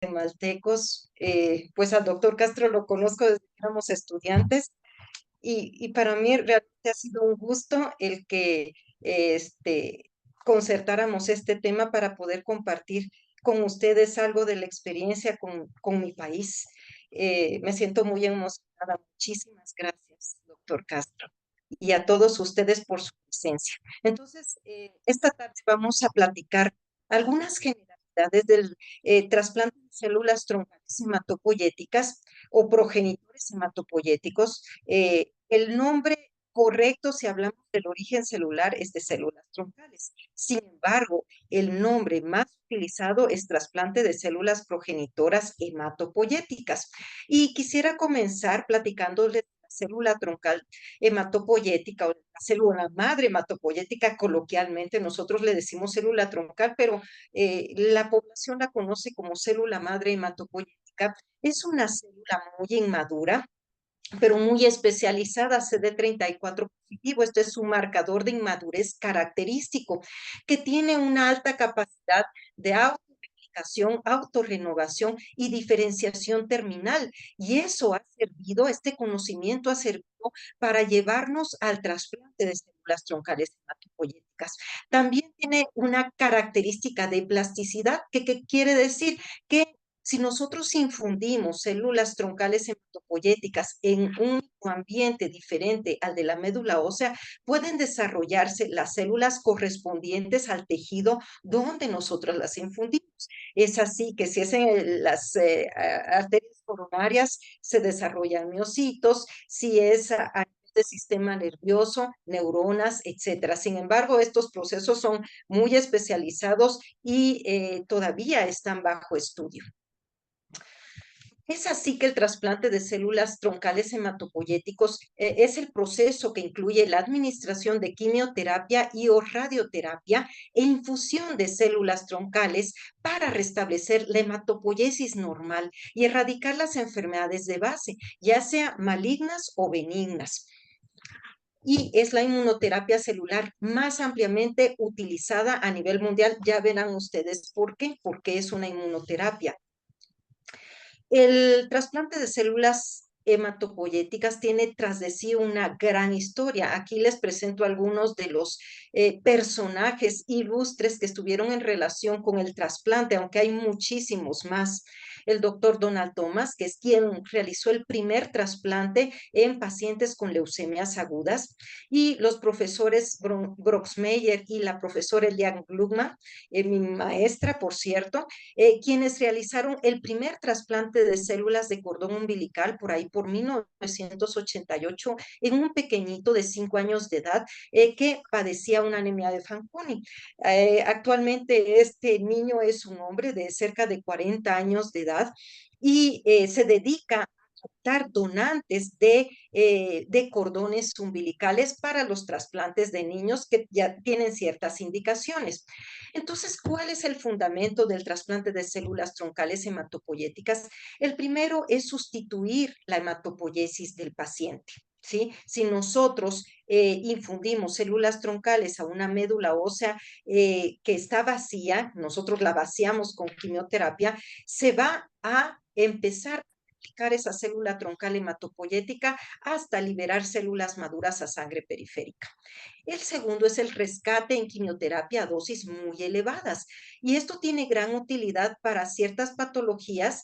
guatemaltecos. Pues al doctor Castro lo conozco desde que éramos estudiantes y para mí realmente ha sido un gusto el que concertáramos este tema para poder compartir con ustedes algo de la experiencia con mi país. Me siento muy emocionada. Muchísimas gracias, doctor Castro, y a todos ustedes por su presencia. Entonces, esta tarde vamos a platicar algunas generalidades del trasplante de células troncales hematopoyéticas o progenitores hematopoyéticos. El nombre correcto, si hablamos del origen celular, es de células troncales. Sin embargo, el nombre más utilizado es trasplante de células progenitoras hematopoyéticas. Y quisiera comenzar platicándoles de la célula troncal hematopoyética o la célula madre hematopoyética. Coloquialmente nosotros le decimos célula troncal, pero la población la conoce como célula madre hematopoyética. Es una célula muy inmadura, pero muy especializada, CD34 positivo. Esto es un marcador de inmadurez característico que tiene una alta capacidad de autorreplicación, autorrenovación y diferenciación terminal. Y eso ha servido, este conocimiento ha servido para llevarnos al trasplante de células troncales hematopoyéticas. También tiene una característica de plasticidad, que quiere decir que si nosotros infundimos células troncales hematopoyéticas en un ambiente diferente al de la médula ósea, pueden desarrollarse las células correspondientes al tejido donde nosotros las infundimos. Es así que si es en las arterias coronarias, se desarrollan miocitos. Si es a del sistema nervioso, neuronas, etcétera. Sin embargo, estos procesos son muy especializados y todavía están bajo estudio. Es así que el trasplante de células troncales hematopoyéticos es el proceso que incluye la administración de quimioterapia y o radioterapia e infusión de células troncales para restablecer la hematopoiesis normal y erradicar las enfermedades de base, ya sea malignas o benignas. Y es la inmunoterapia celular más ampliamente utilizada a nivel mundial. Ya verán ustedes por qué, porque es una inmunoterapia. El trasplante de células hematopoyéticas tiene tras de sí una gran historia. Aquí les presento algunos de los personajes ilustres que estuvieron en relación con el trasplante, aunque hay muchísimos más. El doctor Donald Thomas, que es quien realizó el primer trasplante en pacientes con leucemias agudas, y los profesores Broxmeyer y la profesora Eliane Glugman, mi maestra, por cierto, quienes realizaron el primer trasplante de células de cordón umbilical por ahí por 1988 en un pequeñito de 5 años de edad que padecía una anemia de Fanconi. Actualmente este niño es un hombre de cerca de 40 años de edad y se dedica donantes de cordones umbilicales para los trasplantes de niños que ya tienen ciertas indicaciones. Entonces, ¿cuál es el fundamento del trasplante de células troncales hematopoyéticas? El primero es sustituir la hematopoiesis del paciente. ¿Sí? Si nosotros infundimos células troncales a una médula ósea que está vacía, nosotros la vaciamos con quimioterapia, se va a empezar esa célula troncal hematopoyética hasta liberar células maduras a sangre periférica. El segundo es el rescate en quimioterapia a dosis muy elevadas. Y esto tiene gran utilidad para ciertas patologías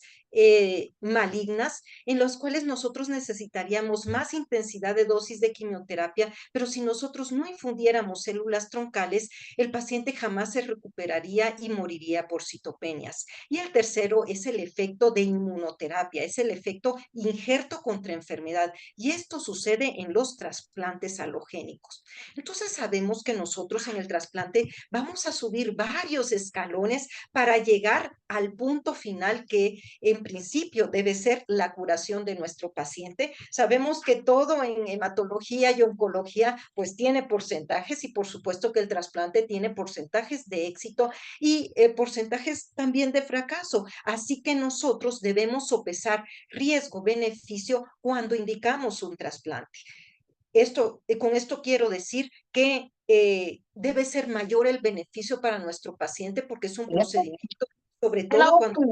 malignas en las cuales nosotros necesitaríamos más intensidad de dosis de quimioterapia, pero si nosotros no infundiéramos células troncales, el paciente jamás se recuperaría y moriría por citopenias. Y el tercero es el efecto de inmunoterapia, es el efecto injerto contra enfermedad. Y esto sucede en los trasplantes alogénicos. Entonces sabemos que nosotros en el trasplante vamos a subir varios escalones para llegar al punto final que en principio debe ser la curación de nuestro paciente. Sabemos que todo en hematología y oncología pues tiene porcentajes y por supuesto que el trasplante tiene porcentajes de éxito y porcentajes también de fracaso. Así que nosotros debemos sopesar riesgo-beneficio cuando indicamos un trasplante. Con esto quiero decir que debe ser mayor el beneficio para nuestro paciente porque es un procedimiento, sobre todo cuando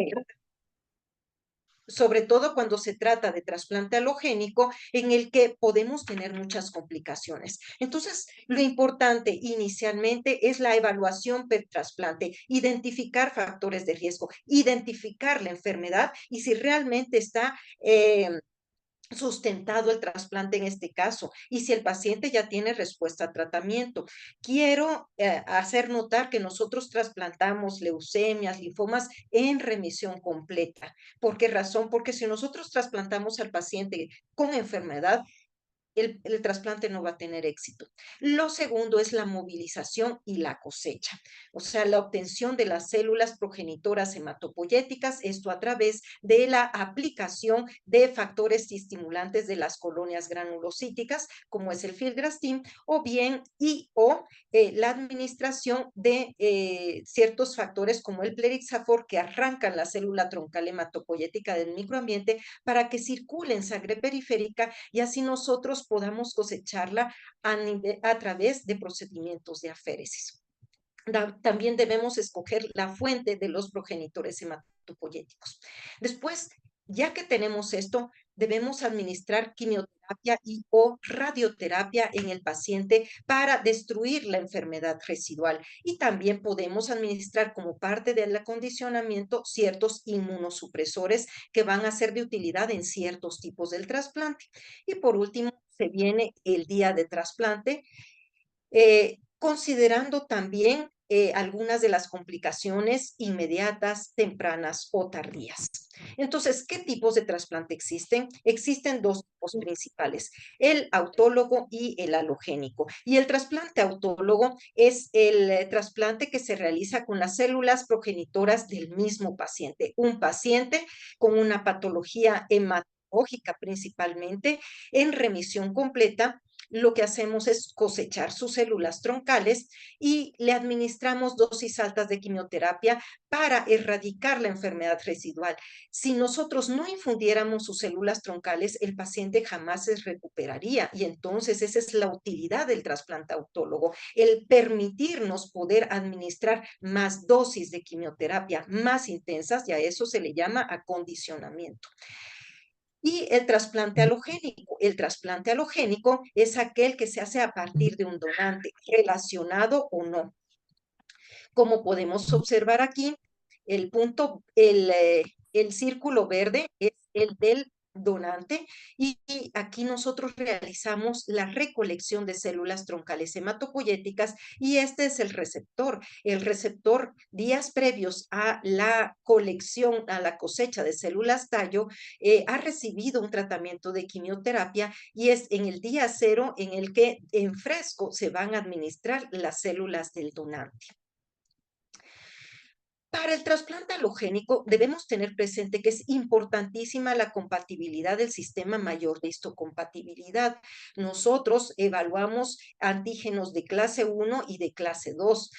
sobre todo cuando se trata de trasplante halogénico, en el que podemos tener muchas complicaciones. Entonces, lo importante inicialmente es la evaluación per trasplante, identificar factores de riesgo, identificar la enfermedad y si realmente está sustentado el trasplante en este caso y si el paciente ya tiene respuesta a tratamiento. Quiero hacer notar que nosotros trasplantamos leucemias, linfomas en remisión completa. ¿Por qué razón? Porque si nosotros trasplantamos al paciente con enfermedad, el trasplante no va a tener éxito. Lo segundo es la movilización y la cosecha, o sea, la obtención de las células progenitoras hematopoyéticas, esto a través de la aplicación de factores estimulantes de las colonias granulocíticas, como es el filgrastim, o bien la administración de ciertos factores como el plerixafor que arrancan la célula troncal hematopoyética del microambiente para que circule en sangre periférica y así nosotros podamos cosecharla a través de procedimientos de aféresis. También debemos escoger la fuente de los progenitores hematopoyéticos. Después, ya que tenemos esto, debemos administrar quimioterapia y o radioterapia en el paciente para destruir la enfermedad residual. Y también podemos administrar como parte del acondicionamiento ciertos inmunosupresores que van a ser de utilidad en ciertos tipos del trasplante. Y por último, se viene el día de trasplante, considerando también algunas de las complicaciones inmediatas, tempranas o tardías. Entonces, ¿qué tipos de trasplante existen? Existen dos tipos principales, el autólogo y el halogénico. Y el trasplante autólogo es el trasplante que se realiza con las células progenitoras del mismo paciente, un paciente con una patología hematológica principalmente en remisión completa. Lo que hacemos es cosechar sus células troncales y le administramos dosis altas de quimioterapia para erradicar la enfermedad residual. Si nosotros no infundiéramos sus células troncales, el paciente jamás se recuperaría y entonces esa es la utilidad del trasplante autólogo, el permitirnos poder administrar más dosis de quimioterapia más intensas y a eso se le llama acondicionamiento. Y el trasplante halogénico. El trasplante halogénico es aquel que se hace a partir de un donante relacionado o no. Como podemos observar aquí, el círculo verde es el del donante y aquí nosotros realizamos la recolección de células troncales hematopoyéticas y este es el receptor. El receptor, días previos a la colección, a la cosecha de células tallo, ha recibido un tratamiento de quimioterapia y es en el día cero en el que en fresco se van a administrar las células del donante. Para el trasplante halogénico debemos tener presente que es importantísima la compatibilidad del sistema mayor de histocompatibilidad. Nosotros evaluamos antígenos de clase 1 y de clase 2,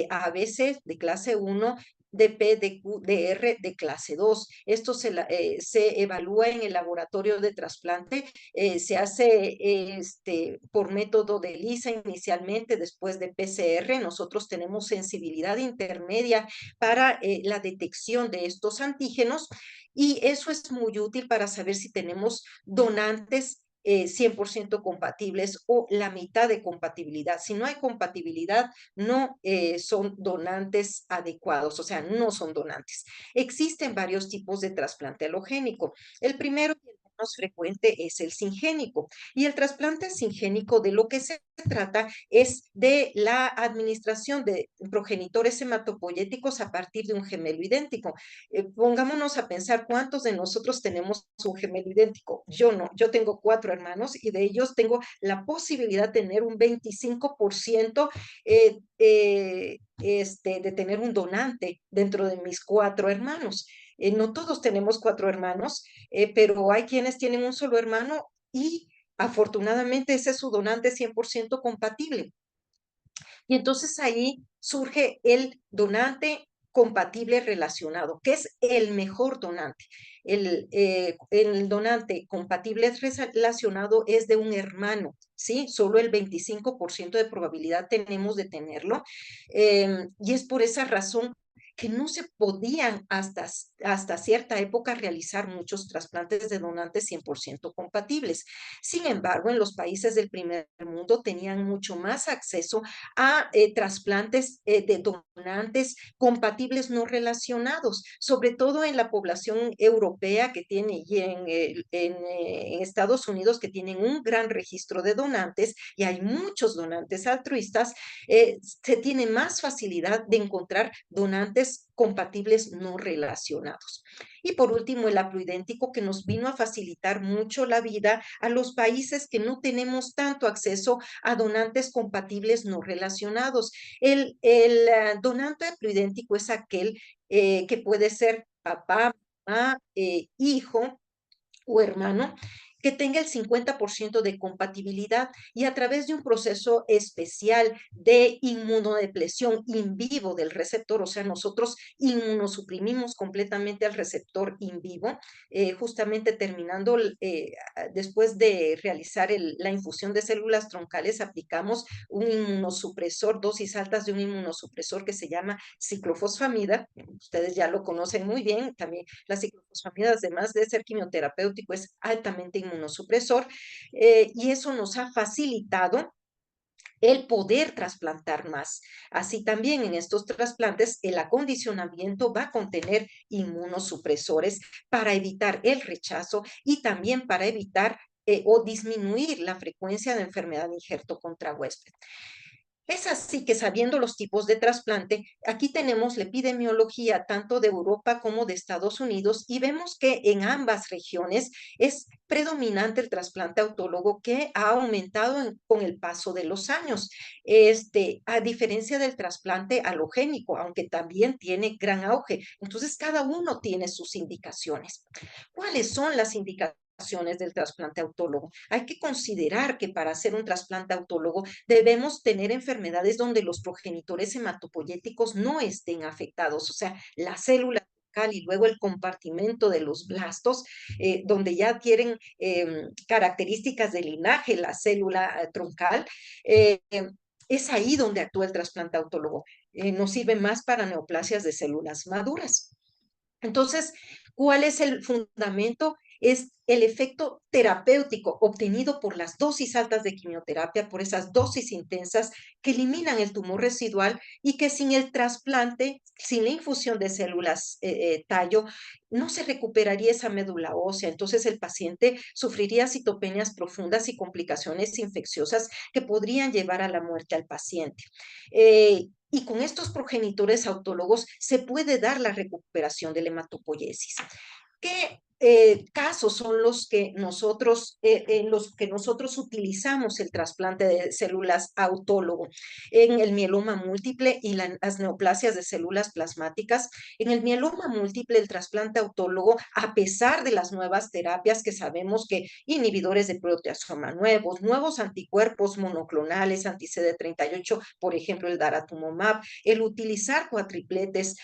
a veces de clase 1 de P, de Q, de R, de clase 2. Esto se evalúa en el laboratorio de trasplante, se hace por método de ELISA inicialmente, después de PCR. Nosotros tenemos sensibilidad intermedia para la detección de estos antígenos y eso es muy útil para saber si tenemos donantes 100% compatibles o la mitad de compatibilidad. Si no hay compatibilidad, no son donantes adecuados, o sea, no son donantes. Existen varios tipos de trasplante halogénico. El primero y el menos frecuente es el singénico. Y el trasplante singénico de lo que se trata es de la administración de progenitores hematopoyéticos a partir de un gemelo idéntico. Pongámonos a pensar cuántos de nosotros tenemos un gemelo idéntico. Yo no, yo tengo 4 hermanos y de ellos tengo la posibilidad de tener un 25% de tener un donante dentro de mis 4 hermanos. No todos tenemos 4 hermanos, pero hay quienes tienen un solo hermano y afortunadamente ese es su donante 100% compatible. Y entonces ahí surge el donante compatible relacionado, que es el mejor donante. El donante compatible relacionado es de un hermano, ¿sí? Solo el 25% de probabilidad tenemos de tenerlo. Y es por esa razón que no se podían hasta cierta época realizar muchos trasplantes de donantes 100% compatibles. Sin embargo, en los países del primer mundo tenían mucho más acceso a trasplantes de donantes compatibles no relacionados, sobre todo en la población europea que tiene y en Estados Unidos que tienen un gran registro de donantes y hay muchos donantes altruistas, se tiene más facilidad de encontrar donantes compatibles no relacionados. Y por último, el haploidéntico que nos vino a facilitar mucho la vida a los países que no tenemos tanto acceso a donantes compatibles no relacionados. El donante haploidéntico es aquel que puede ser papá, mamá, hijo o hermano que tenga el 50% de compatibilidad y a través de un proceso especial de inmunodepresión in vivo del receptor, o sea, nosotros inmunosuprimimos completamente al receptor in vivo, justamente terminando, después de realizar la infusión de células troncales, aplicamos un inmunosupresor, dosis altas de un inmunosupresor que se llama ciclofosfamida, ustedes ya lo conocen muy bien, también la ciclofosfamida, además de ser quimioterapéutico, es altamente inmunosupresor y eso nos ha facilitado el poder trasplantar más. Así también en estos trasplantes el acondicionamiento va a contener inmunosupresores para evitar el rechazo y también para evitar o disminuir la frecuencia de enfermedad de injerto contra huésped. Es así que sabiendo los tipos de trasplante, aquí tenemos la epidemiología tanto de Europa como de Estados Unidos y vemos que en ambas regiones es predominante el trasplante autólogo que ha aumentado con el paso de los años. A diferencia del trasplante halogénico, aunque también tiene gran auge. Entonces, cada uno tiene sus indicaciones. ¿Cuáles son las indicaciones del trasplante autólogo? Hay que considerar que para hacer un trasplante autólogo debemos tener enfermedades donde los progenitores hematopoyéticos no estén afectados, o sea, la célula troncal y luego el compartimento de los blastos, donde ya tienen características de linaje la célula troncal, eh, es ahí donde actúa el trasplante autólogo. Nos sirve más para neoplasias de células maduras. Entonces, ¿cuál es el fundamento? Es el efecto terapéutico obtenido por las dosis altas de quimioterapia, por esas dosis intensas que eliminan el tumor residual y que sin el trasplante, sin la infusión de células tallo, no se recuperaría esa médula ósea. Entonces el paciente sufriría citopenias profundas y complicaciones infecciosas que podrían llevar a la muerte al paciente. Y con estos progenitores autólogos se puede dar la recuperación de la hematopoiesis. ¿Qué casos son en los que nosotros utilizamos el trasplante de células autólogo? En el mieloma múltiple y las neoplasias de células plasmáticas. En el mieloma múltiple, el trasplante autólogo, a pesar de las nuevas terapias que sabemos que inhibidores de proteasoma nuevos anticuerpos monoclonales, anti-CD38, por ejemplo, el daratumumab, el utilizar cuatripletes,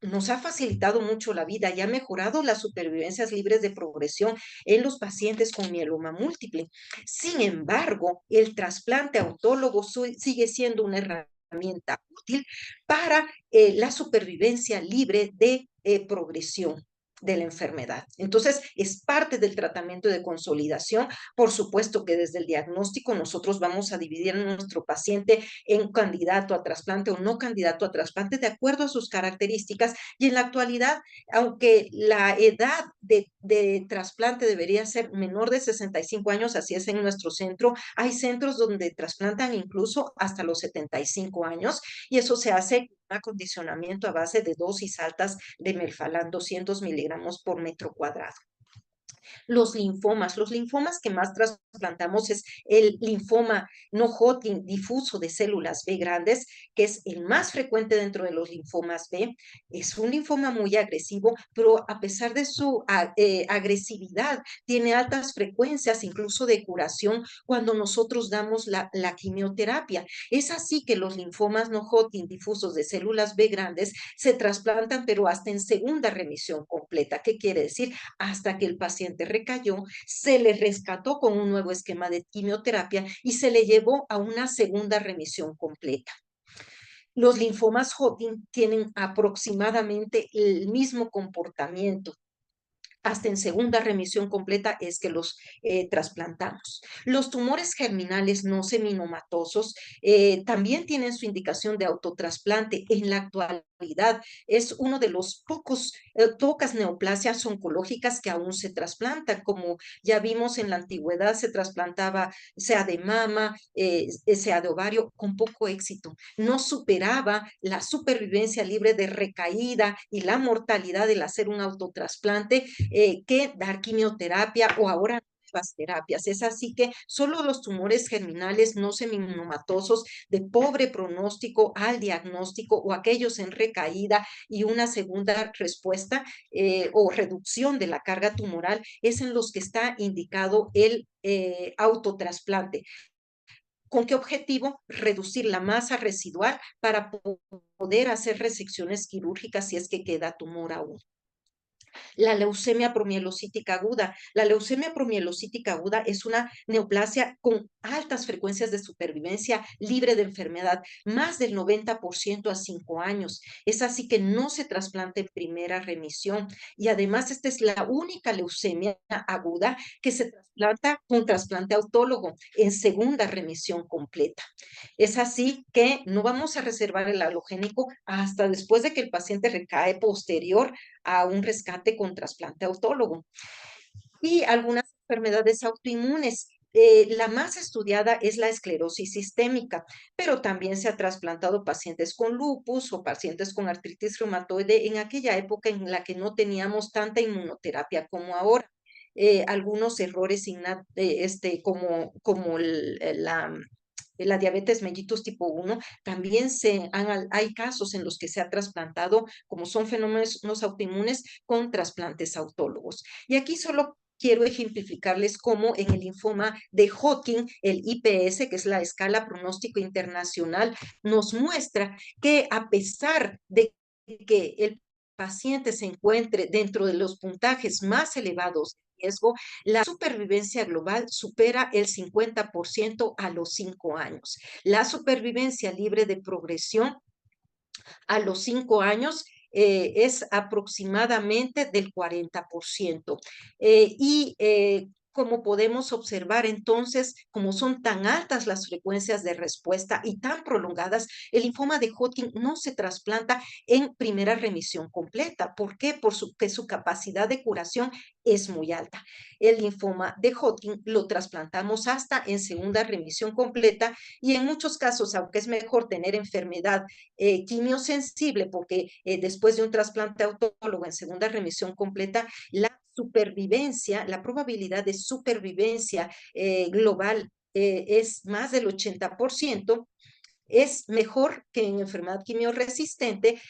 nos ha facilitado mucho la vida y ha mejorado las supervivencias libres de progresión en los pacientes con mieloma múltiple. Sin embargo, el trasplante autólogo sigue siendo una herramienta útil para la supervivencia libre de progresión de la enfermedad. Entonces, es parte del tratamiento de consolidación. Por supuesto que desde el diagnóstico nosotros vamos a dividir a nuestro paciente en candidato a trasplante o no candidato a trasplante de acuerdo a sus características. Y en la actualidad, aunque la edad de trasplante debería ser menor de 65 años, así es en nuestro centro, hay centros donde trasplantan incluso hasta los 75 años y eso se hace un acondicionamiento a base de dosis altas de melfalán, 200 miligramos por metro cuadrado. Los linfomas que más trasplantamos es el linfoma no Hodgkin difuso de células B grandes, que es el más frecuente dentro de los linfomas B. Es un linfoma muy agresivo, pero a pesar de su agresividad, tiene altas frecuencias incluso de curación cuando nosotros damos la quimioterapia. Es así que los linfomas no Hodgkin difusos de células B grandes se trasplantan, pero hasta en segunda remisión completa. ¿Qué quiere decir? Hasta que el paciente recayó, se le rescató con un nuevo esquema de quimioterapia y se le llevó a una segunda remisión completa. Los linfomas Hodgkin tienen aproximadamente el mismo comportamiento. Hasta en segunda remisión completa es que los trasplantamos. Los tumores germinales no seminomatosos también tienen su indicación de autotrasplante. En la actualidad es uno de los pocas neoplasias oncológicas que aún se trasplantan, como ya vimos en la antigüedad se trasplantaba sea de mama, sea de ovario, con poco éxito. No superaba la supervivencia libre de recaída y la mortalidad del hacer un autotrasplante que dar quimioterapia o ahora nuevas terapias. Es así que solo los tumores germinales no seminomatosos de pobre pronóstico al diagnóstico o aquellos en recaída y una segunda respuesta o reducción de la carga tumoral es en los que está indicado el autotrasplante. ¿Con qué objetivo? Reducir la masa residual para poder hacer resecciones quirúrgicas si es que queda tumor aún. La leucemia promielocítica aguda. La leucemia promielocítica aguda es una neoplasia con altas frecuencias de supervivencia libre de enfermedad, más del 90% a 5 años. Es así que no se trasplanta en primera remisión y además esta es la única leucemia aguda que se trasplanta con trasplante autólogo en segunda remisión completa. Es así que no vamos a reservar el halogénico hasta después de que el paciente recae posterior a un rescate con trasplante autólogo. Y algunas enfermedades autoinmunes. La más estudiada es la esclerosis sistémica, pero también se ha trasplantado pacientes con lupus o pacientes con artritis reumatoide en aquella época en la que no teníamos tanta inmunoterapia como ahora. Algunos errores como la diabetes mellitus tipo 1, también hay casos en los que se ha trasplantado, como son fenómenos autoinmunes, con trasplantes autólogos. Y aquí solo quiero ejemplificarles cómo en el linfoma de Hodgkin, el IPS, que es la escala pronóstico internacional, nos muestra que a pesar de que el paciente se encuentre dentro de los puntajes más elevados de riesgo, la supervivencia global supera el 50% a los 5 años. La supervivencia libre de progresión a los 5 años es aproximadamente del 40%. Como podemos observar entonces, como son tan altas las frecuencias de respuesta y tan prolongadas, el linfoma de Hodgkin no se trasplanta en primera remisión completa. ¿Por qué? Porque su capacidad de curación es muy alta. El linfoma de Hodgkin lo trasplantamos hasta en segunda remisión completa y en muchos casos, aunque es mejor tener enfermedad quimiosensible, porque después de un trasplante autólogo en segunda remisión completa, la supervivencia, la probabilidad de supervivencia global es más del 80%, es mejor que en enfermedad quimioresistente.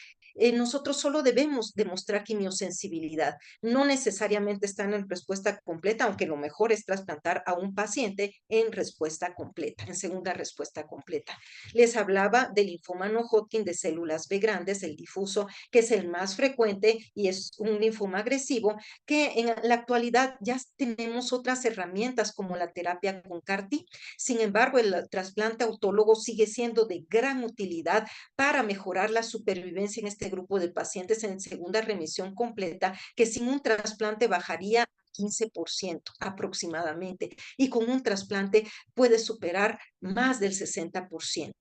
Nosotros solo debemos demostrar quimiosensibilidad. No necesariamente están en respuesta completa, aunque lo mejor es trasplantar a un paciente en respuesta completa, en segunda respuesta completa. Les hablaba del linfoma no Hodgkin de células B grandes, el difuso, que es el más frecuente y es un linfoma agresivo, que en la actualidad ya tenemos otras herramientas como la terapia con CAR-T. Sin embargo, el trasplante autólogo sigue siendo de gran utilidad para mejorar la supervivencia en este grupo de pacientes en segunda remisión completa, que sin un trasplante bajaría 15% aproximadamente, y con un trasplante puede superar más del 60%.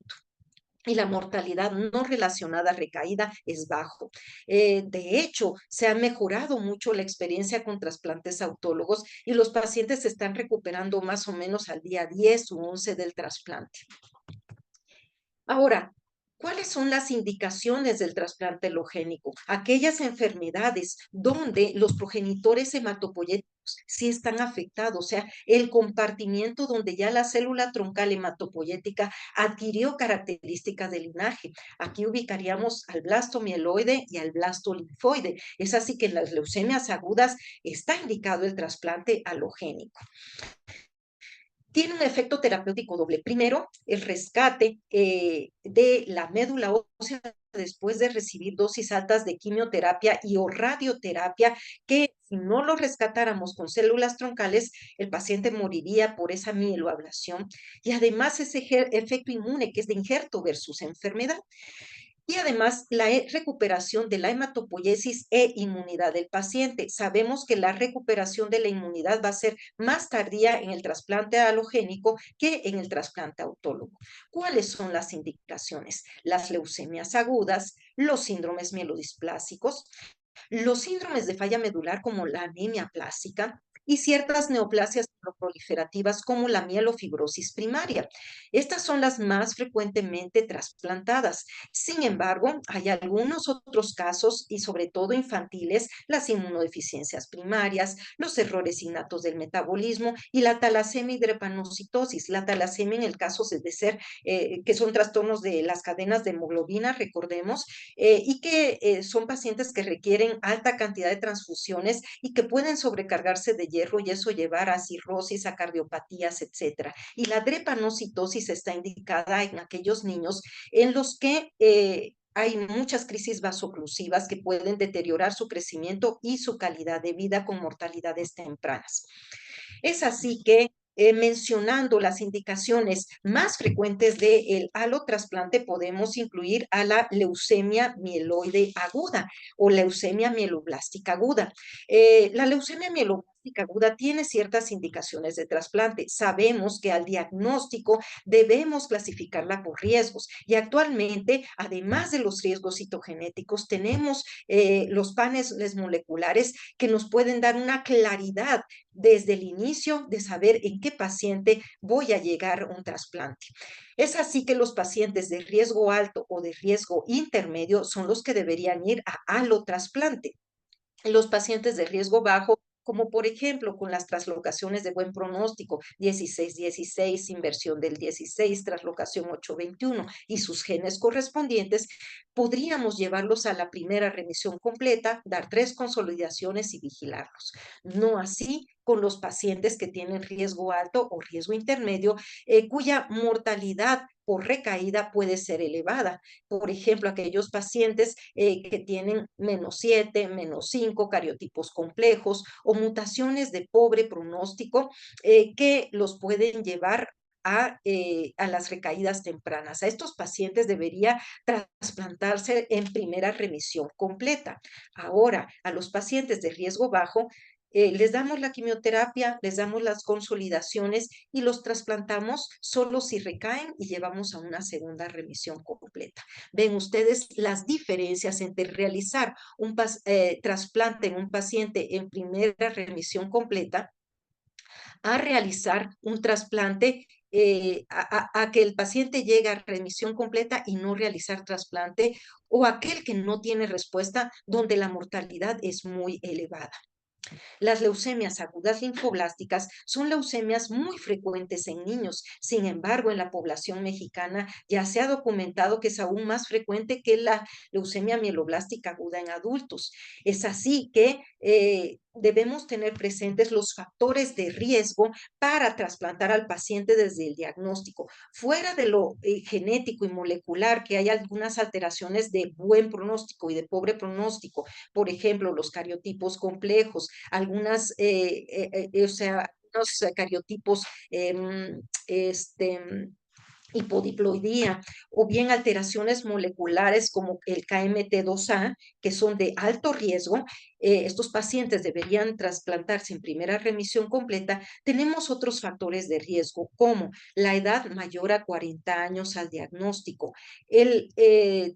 Y la mortalidad no relacionada a recaída es bajo. De hecho, se ha mejorado mucho la experiencia con trasplantes autólogos y los pacientes se están recuperando más o menos al día 10 u 11 del trasplante. Ahora, ¿cuáles son las indicaciones del trasplante halogénico? Aquellas enfermedades donde los progenitores hematopoyéticos sí están afectados, o sea, el compartimiento donde ya la célula troncal hematopoyética adquirió características de linaje. Aquí ubicaríamos al blasto mieloide y al blasto linfoide. Es así que en las leucemias agudas está indicado el trasplante halogénico. Tiene un efecto terapéutico doble. Primero, el rescate de la médula ósea después de recibir dosis altas de quimioterapia y o radioterapia, que si no lo rescatáramos con células troncales, el paciente moriría por esa mieloablación. Y además ese efecto inmune que es de injerto versus enfermedad. Y además, la recuperación de la hematopoiesis e inmunidad del paciente. Sabemos que la recuperación de la inmunidad va a ser más tardía en el trasplante halogénico que en el trasplante autólogo. ¿Cuáles son las indicaciones? Las leucemias agudas, los síndromes mielodisplásicos, los síndromes de falla medular como la anemia plástica y ciertas neoplasias proliferativas como la mielofibrosis primaria. Estas son las más frecuentemente trasplantadas. Sin embargo, hay algunos otros casos y sobre todo infantiles, las inmunodeficiencias primarias, los errores innatos del metabolismo y la talasemia y drepanocitosis. La talasemia en el caso de ser que son trastornos de las cadenas de hemoglobina, recordemos, y que son pacientes que requieren alta cantidad de transfusiones y que pueden sobrecargarse de hierro y eso llevar a cirrosis, a cardiopatías, etcétera. Y la drepanocitosis está indicada en aquellos niños en los que hay muchas crisis vasoclusivas que pueden deteriorar su crecimiento y su calidad de vida con mortalidades tempranas. Es así que mencionando las indicaciones más frecuentes del alotrasplante, podemos incluir a la leucemia mieloide aguda o leucemia mieloblástica aguda. La leucemia mieloblástica aguda tiene ciertas indicaciones de trasplante. Sabemos que al diagnóstico debemos clasificarla por riesgos y actualmente, además de los riesgos citogenéticos, tenemos los paneles moleculares que nos pueden dar una claridad desde el inicio de saber en qué paciente voy a llegar a un trasplante. Es así que los pacientes de riesgo alto o de riesgo intermedio son los que deberían ir a alotrasplante. Los pacientes de riesgo bajo, como por ejemplo con las translocaciones de buen pronóstico 16-16, inversión del 16, translocación 8-21 y sus genes correspondientes, podríamos llevarlos a la primera remisión completa, dar 3 consolidaciones y vigilarlos. No así con los pacientes que tienen riesgo alto o riesgo intermedio, cuya mortalidad por recaída puede ser elevada. Por ejemplo, aquellos pacientes que tienen -7, -5, cariotipos complejos o mutaciones de pobre pronóstico que los pueden llevar a las recaídas tempranas. A estos pacientes debería trasplantarse en primera remisión completa. Ahora, a los pacientes de riesgo bajo, les damos la quimioterapia, les damos las consolidaciones y los trasplantamos solo si recaen y llevamos a una segunda remisión completa. Ven ustedes las diferencias entre realizar un trasplante en un paciente en primera remisión completa a realizar un trasplante, a que el paciente llegue a remisión completa y no realizar trasplante, o aquel que no tiene respuesta donde la mortalidad es muy elevada. Las leucemias agudas linfoblásticas son leucemias muy frecuentes en niños. Sin embargo, en la población mexicana ya se ha documentado que es aún más frecuente que la leucemia mieloblástica aguda en adultos. Es así que debemos tener presentes los factores de riesgo para trasplantar al paciente desde el diagnóstico. Fuera de lo genético y molecular, que hay algunas alteraciones de buen pronóstico y de pobre pronóstico, por ejemplo, los cariotipos complejos, algunas, o sea, unos cariotipos, hipodiploidía, o bien alteraciones moleculares como el KMT2A, que son de alto riesgo. Estos pacientes deberían trasplantarse en primera remisión completa. Tenemos otros factores de riesgo, como la edad mayor a 40 años al diagnóstico, el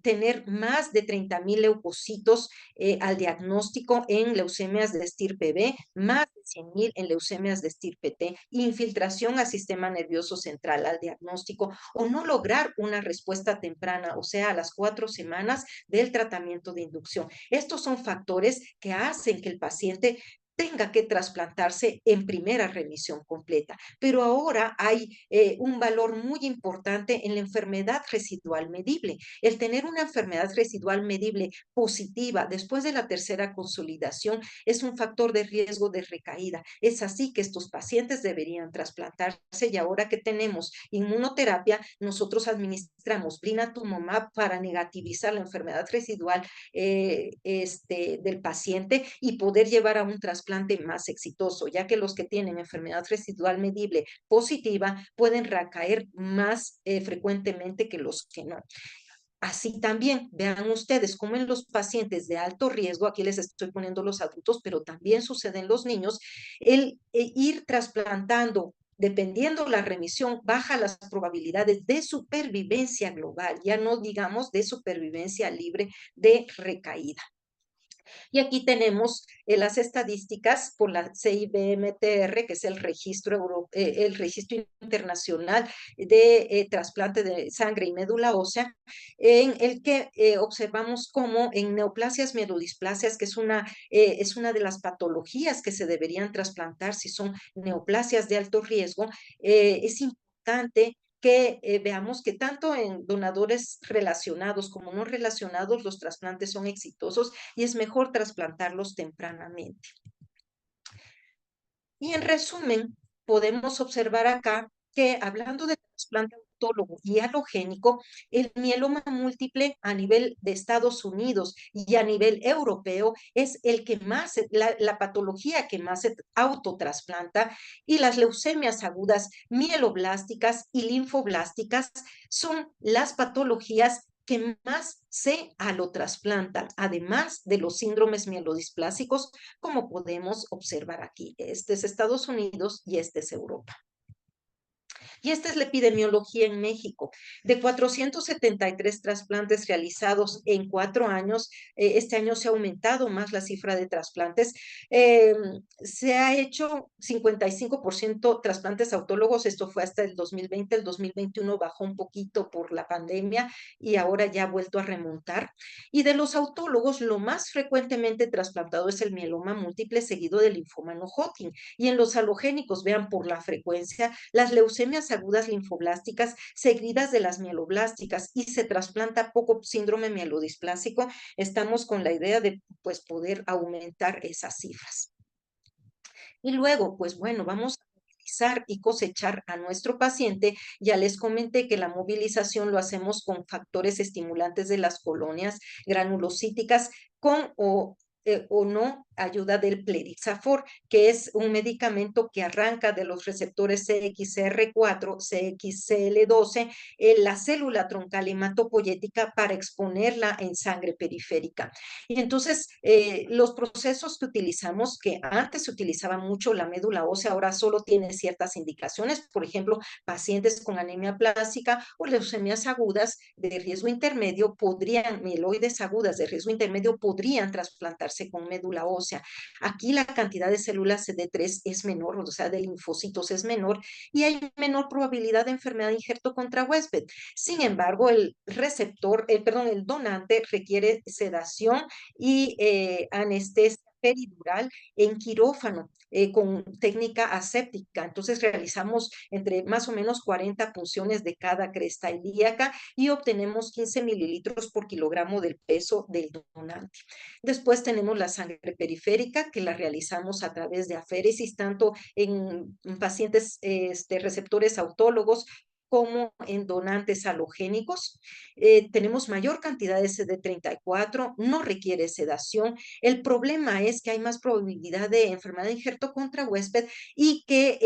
tener más de 30,000 leucocitos al diagnóstico en leucemias de estirpe B, más de 100,000 en leucemias de estirpe T, infiltración al sistema nervioso central al diagnóstico, o no lograr una respuesta temprana, o sea, a las 4 semanas del tratamiento de inducción. Estos son factores que hacen que el paciente tenga que trasplantarse en primera remisión completa. Pero ahora hay un valor muy importante en la enfermedad residual medible. El tener una enfermedad residual medible positiva después de la tercera consolidación es un factor de riesgo de recaída. Es así que estos pacientes deberían trasplantarse, y ahora que tenemos inmunoterapia, nosotros administramos blinatumomab para negativizar la enfermedad residual del paciente y poder llevar a un trasplante más exitoso, ya que los que tienen enfermedad residual medible positiva pueden recaer más frecuentemente que los que no. Así también, vean ustedes cómo en los pacientes de alto riesgo, aquí les estoy poniendo los adultos, pero también sucede en los niños, el ir trasplantando, dependiendo la remisión, baja las probabilidades de supervivencia global, ya no digamos de supervivencia libre de recaída. Y aquí tenemos las estadísticas por la CIBMTR, que es el registro internacional de trasplante de sangre y médula ósea, en el que observamos cómo en neoplasias mielodisplasias, que es una de las patologías que se deberían trasplantar si son neoplasias de alto riesgo, es importante que veamos que tanto en donadores relacionados como no relacionados, los trasplantes son exitosos y es mejor trasplantarlos tempranamente. Y en resumen, podemos observar acá que hablando de trasplante autólogo y alogénico, el mieloma múltiple a nivel de Estados Unidos y a nivel europeo es el que más, la patología que más se autotrasplanta, y las leucemias agudas mieloblásticas y linfoblásticas son las patologías que más se alotrasplantan, además de los síndromes mielodisplásicos, como podemos observar aquí. Este es Estados Unidos y este es Europa. Y esta es la epidemiología en México. De 473 trasplantes realizados en 4 años, este año se ha aumentado más la cifra de trasplantes. Se ha hecho 55% trasplantes autólogos, esto fue hasta el 2020, el 2021 bajó un poquito por la pandemia y ahora ya ha vuelto a remontar. Y de los autólogos, lo más frecuentemente trasplantado es el mieloma múltiple seguido del linfoma no Hodgkin. Y en los halogénicos, vean por la frecuencia, las leucemias agudas linfoblásticas seguidas de las mieloblásticas, y se trasplanta poco síndrome mielodisplásico. Estamos con la idea de pues poder aumentar esas cifras. Y luego, pues bueno, vamos a movilizar y cosechar a nuestro paciente. Ya les comenté que la movilización lo hacemos con factores estimulantes de las colonias granulocíticas con o no ayuda del plerixafor, que es un medicamento que arranca de los receptores CXCR4, CXCL12, en la célula troncal hematopoyética para exponerla en sangre periférica. Y entonces, los procesos que utilizamos, que antes se utilizaba mucho la médula ósea, ahora solo tiene ciertas indicaciones, por ejemplo, pacientes con anemia plástica o leucemias agudas de riesgo intermedio mieloides agudas de riesgo intermedio podrían trasplantarse con médula ósea. Aquí la cantidad de células CD3 es menor, o sea, de linfocitos es menor, y hay menor probabilidad de enfermedad de injerto contra huésped. Sin embargo, el donante requiere sedación y anestesia peridural en quirófano con técnica aséptica. Entonces realizamos entre más o menos 40 punciones de cada cresta ilíaca y obtenemos 15 mililitros por kilogramo del peso del donante. Después tenemos la sangre periférica, que la realizamos a través de aféresis, tanto en pacientes receptores autólogos como en donantes halogénicos. Tenemos mayor cantidad de CD34, no requiere sedación. El problema es que hay más probabilidad de enfermedad de injerto contra huésped y que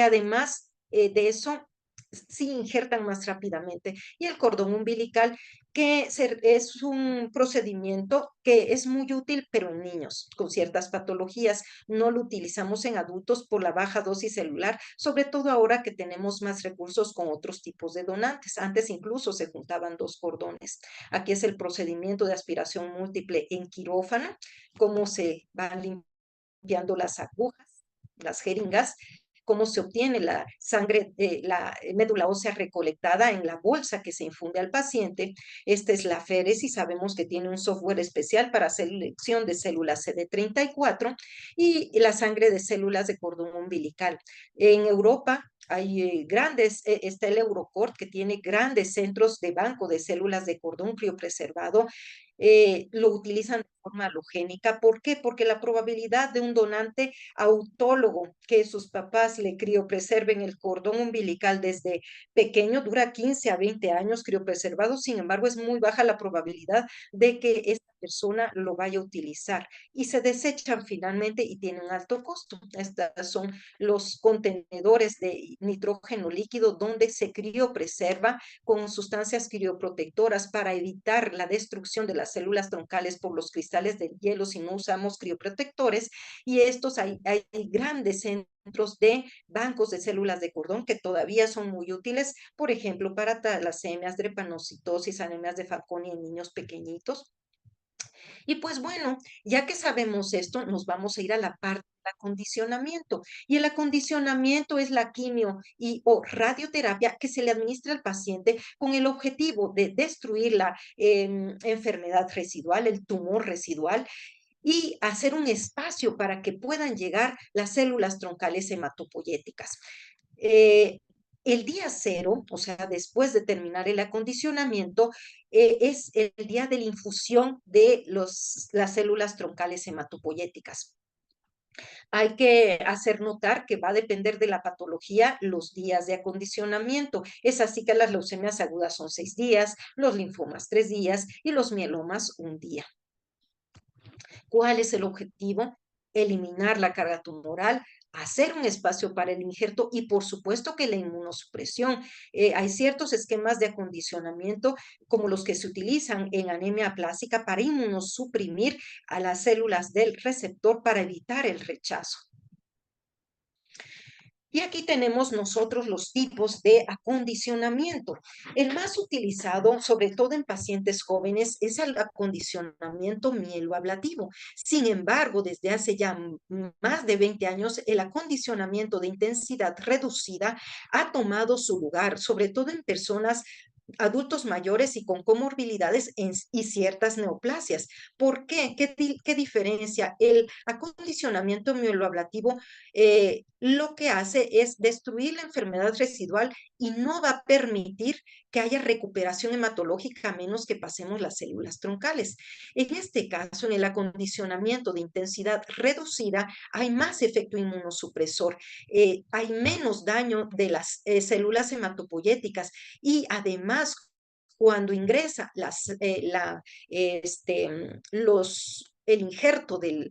además de eso sí injertan más rápidamente. Y el cordón umbilical, es un procedimiento que es muy útil, pero en niños con ciertas patologías. No lo utilizamos en adultos por la baja dosis celular, sobre todo ahora que tenemos más recursos con otros tipos de donantes. Antes incluso se juntaban dos cordones. Aquí es el procedimiento de aspiración múltiple en quirófano, cómo se van limpiando las agujas, las jeringas, cómo se obtiene la sangre, la médula ósea recolectada en la bolsa que se infunde al paciente. Esta es la féresis, sabemos que tiene un software especial para selección de células CD34 y la sangre de células de cordón umbilical. En Europa hay está el Eurocort, que tiene grandes centros de banco de células de cordón criopreservado. Lo utilizan de forma halogénica. ¿Por qué? Porque la probabilidad de un donante autólogo que sus papás le criopreserven el cordón umbilical desde pequeño dura 15 a 20 años criopreservado. Sin embargo, es muy baja la probabilidad de que esta persona lo vaya a utilizar y se desechan finalmente y tienen un alto costo. Estos son los contenedores de nitrógeno líquido donde se criopreserva con sustancias crioprotectoras para evitar la destrucción de las células troncales por los cristales del hielo si no usamos crioprotectores. Y estos hay grandes centros de bancos de células de cordón que todavía son muy útiles, por ejemplo, para talasemias, drepanocitosis, anemias de Fanconi en niños pequeñitos. Y pues bueno, ya que sabemos esto, nos vamos a ir a la parte del acondicionamiento. Y el acondicionamiento es la quimio y o radioterapia que se le administra al paciente con el objetivo de destruir la enfermedad residual, el tumor residual, y hacer un espacio para que puedan llegar las células troncales hematopoyéticas. Eh, el día cero, o sea, después de terminar el acondicionamiento, es el día de la infusión de las células troncales hematopoyéticas. Hay que hacer notar que va a depender de la patología los días de acondicionamiento. Es así que las leucemias agudas son 6 días, los linfomas 3 días y los mielomas un día. ¿Cuál es el objetivo? Eliminar la carga tumoral, hacer un espacio para el injerto y por supuesto que la inmunosupresión. Hay ciertos esquemas de acondicionamiento como los que se utilizan en anemia aplásica para inmunosuprimir a las células del receptor para evitar el rechazo. Y aquí tenemos nosotros los tipos de acondicionamiento. El más utilizado, sobre todo en pacientes jóvenes, es el acondicionamiento mieloablativo. Sin embargo, desde hace ya más de 20 años, el acondicionamiento de intensidad reducida ha tomado su lugar, sobre todo en personas adultos mayores y con comorbilidades y ciertas neoplasias. ¿Por qué? ¿Qué diferencia? El acondicionamiento mieloablativo lo que hace es destruir la enfermedad residual y no va a permitir que haya recuperación hematológica a menos que pasemos las células troncales. En este caso, en el acondicionamiento de intensidad reducida, hay más efecto inmunosupresor, hay menos daño de las células hematopoyéticas y además cuando ingresa el injerto del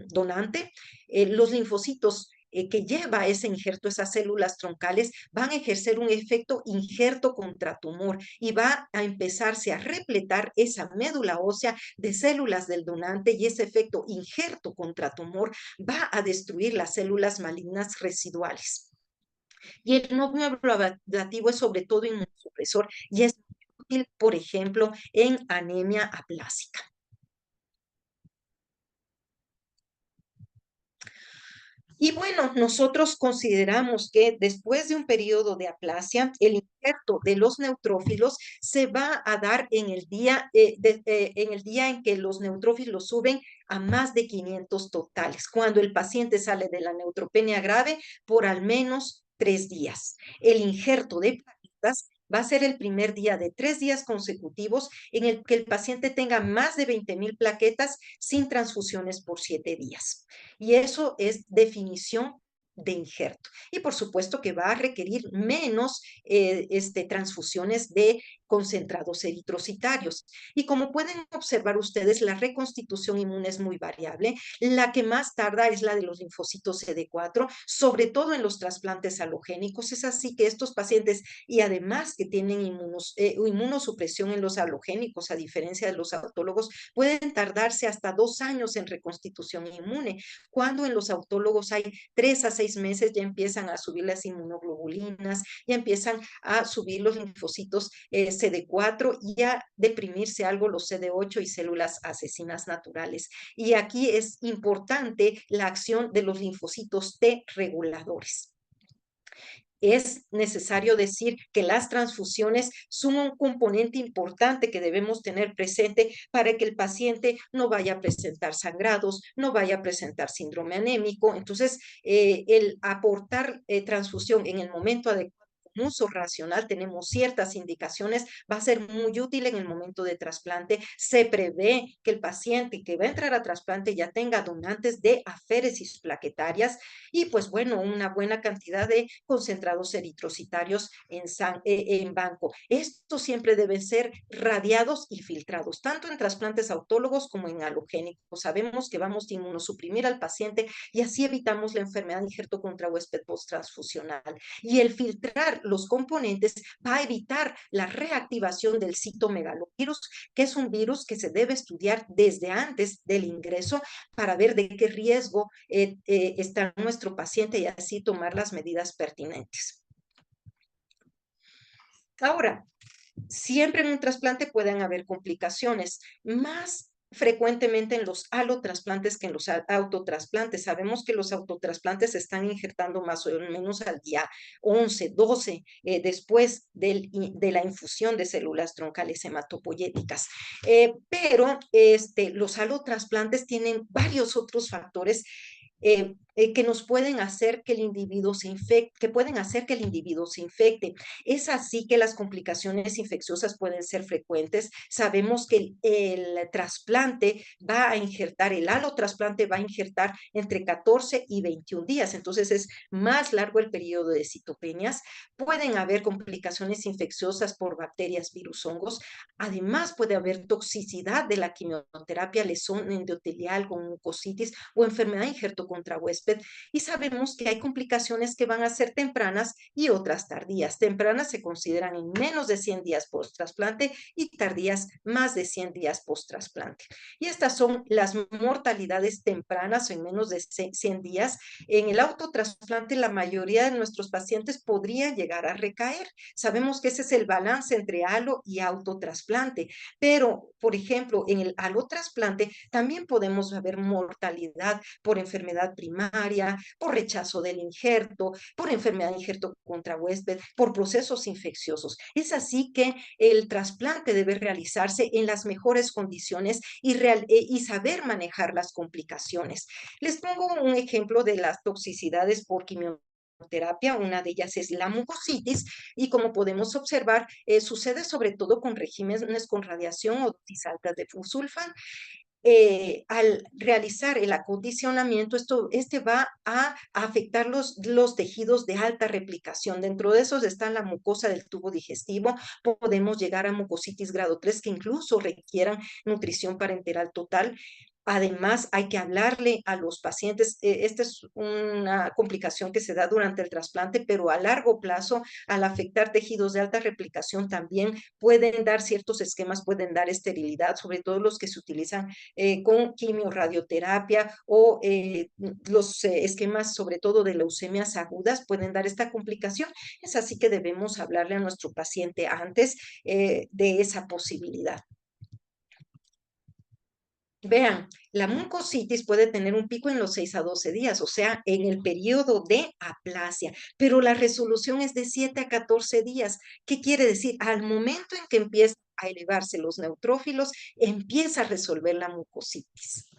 donante, los linfocitos que lleva ese injerto, esas células troncales, van a ejercer un efecto injerto contra tumor y va a empezarse a repletar esa médula ósea de células del donante y ese efecto injerto contra tumor va a destruir las células malignas residuales. Y el no bioablativo es sobre todo inmunosupresor y es útil, por ejemplo, en anemia aplásica. Y bueno, nosotros consideramos que después de un periodo de aplasia, el injerto de los neutrófilos se va a dar en el día en que los neutrófilos suben a más de 500 totales, cuando el paciente sale de la neutropenia grave por al menos 3 días. El injerto de plaquetas va a ser el primer día de 3 días consecutivos en el que el paciente tenga más de 20,000 plaquetas sin transfusiones por 7 días. Y eso es definición de injerto. Y por supuesto que va a requerir menos transfusiones de concentrados eritrocitarios. Y como pueden observar ustedes, la reconstitución inmune es muy variable. La que más tarda es la de los linfocitos CD4, sobre todo en los trasplantes halogénicos. Es así que estos pacientes, y además que tienen inmunosupresión en los halogénicos, a diferencia de los autólogos, pueden tardarse hasta 2 años en reconstitución inmune, cuando en los autólogos hay 3 a 6 meses ya empiezan a subir las inmunoglobulinas, ya empiezan a subir los linfocitos CD4 y a deprimirse algo los CD8 y células asesinas naturales. Y aquí es importante la acción de los linfocitos T reguladores. Es necesario decir que las transfusiones son un componente importante que debemos tener presente para que el paciente no vaya a presentar sangrados, no vaya a presentar síndrome anémico. Entonces, el aportar transfusión en el momento adecuado un uso racional, tenemos ciertas indicaciones, va a ser muy útil en el momento de trasplante. Se prevé que el paciente que va a entrar a trasplante ya tenga donantes de aféresis plaquetarias y pues bueno, una buena cantidad de concentrados eritrocitarios en banco. Estos siempre deben ser radiados y filtrados, tanto en trasplantes autólogos como en halogénicos. Sabemos que vamos a inmunosuprimir al paciente y así evitamos la enfermedad de injerto contra huésped posttransfusional. Y el filtrar los componentes va a evitar la reactivación del citomegalovirus, que es un virus que se debe estudiar desde antes del ingreso para ver de qué riesgo está nuestro paciente y así tomar las medidas pertinentes. Ahora, siempre en un trasplante pueden haber complicaciones, más frecuentemente en los alotrasplantes que en los autotrasplantes. Sabemos que los autotrasplantes se están injertando más o menos al día 11, 12, después de la infusión de células troncales hematopoyéticas. Pero los alotrasplantes tienen varios otros factores que nos pueden hacer que el individuo se infecte, que pueden hacer que el individuo se infecte. Es así que las complicaciones infecciosas pueden ser frecuentes. Sabemos que el trasplante va a injertar, el alotrasplante va a injertar entre 14 y 21 días, entonces es más largo el periodo de citopenias. Pueden haber complicaciones infecciosas por bacterias, virus, hongos. Además, puede haber toxicidad de la quimioterapia, lesión endotelial con mucositis o enfermedad injerto contra huésped. Y sabemos que hay complicaciones que van a ser tempranas y otras tardías. Tempranas se consideran en menos de 100 días post-trasplante y tardías más de 100 días post-trasplante. Y estas son las mortalidades tempranas en menos de 100 días. En el autotrasplante, la mayoría de nuestros pacientes podrían llegar a recaer. Sabemos que ese es el balance entre alo y autotrasplante, pero, por ejemplo, en el alotrasplante también podemos ver mortalidad por enfermedad primaria, por rechazo del injerto, por enfermedad de injerto contra huésped, por procesos infecciosos. Es así que el trasplante debe realizarse en las mejores condiciones y saber manejar las complicaciones. Les pongo un ejemplo de las toxicidades por quimioterapia. Una de ellas es la mucositis y como podemos observar, sucede sobre todo con regímenes con radiación o dosis altas de fusulfan. Al realizar el acondicionamiento, este va a afectar los tejidos de alta replicación. Dentro de esos está la mucosa del tubo digestivo. Podemos llegar a mucositis grado 3 que incluso requieran nutrición parenteral total. Además, hay que hablarle a los pacientes. Esta es una complicación que se da durante el trasplante, pero a largo plazo, al afectar tejidos de alta replicación, también pueden dar ciertos esquemas, pueden dar esterilidad, sobre todo los que se utilizan con quimioradioterapia o los esquemas, sobre todo de leucemias agudas, pueden dar esta complicación. Es así que debemos hablarle a nuestro paciente antes de esa posibilidad. Vean, la mucositis puede tener un pico en los 6 a 12 días, o sea, en el periodo de aplasia, pero la resolución es de 7 a 14 días. ¿Qué quiere decir? Al momento en que empiezan a elevarse los neutrófilos, empieza a resolver la mucositis.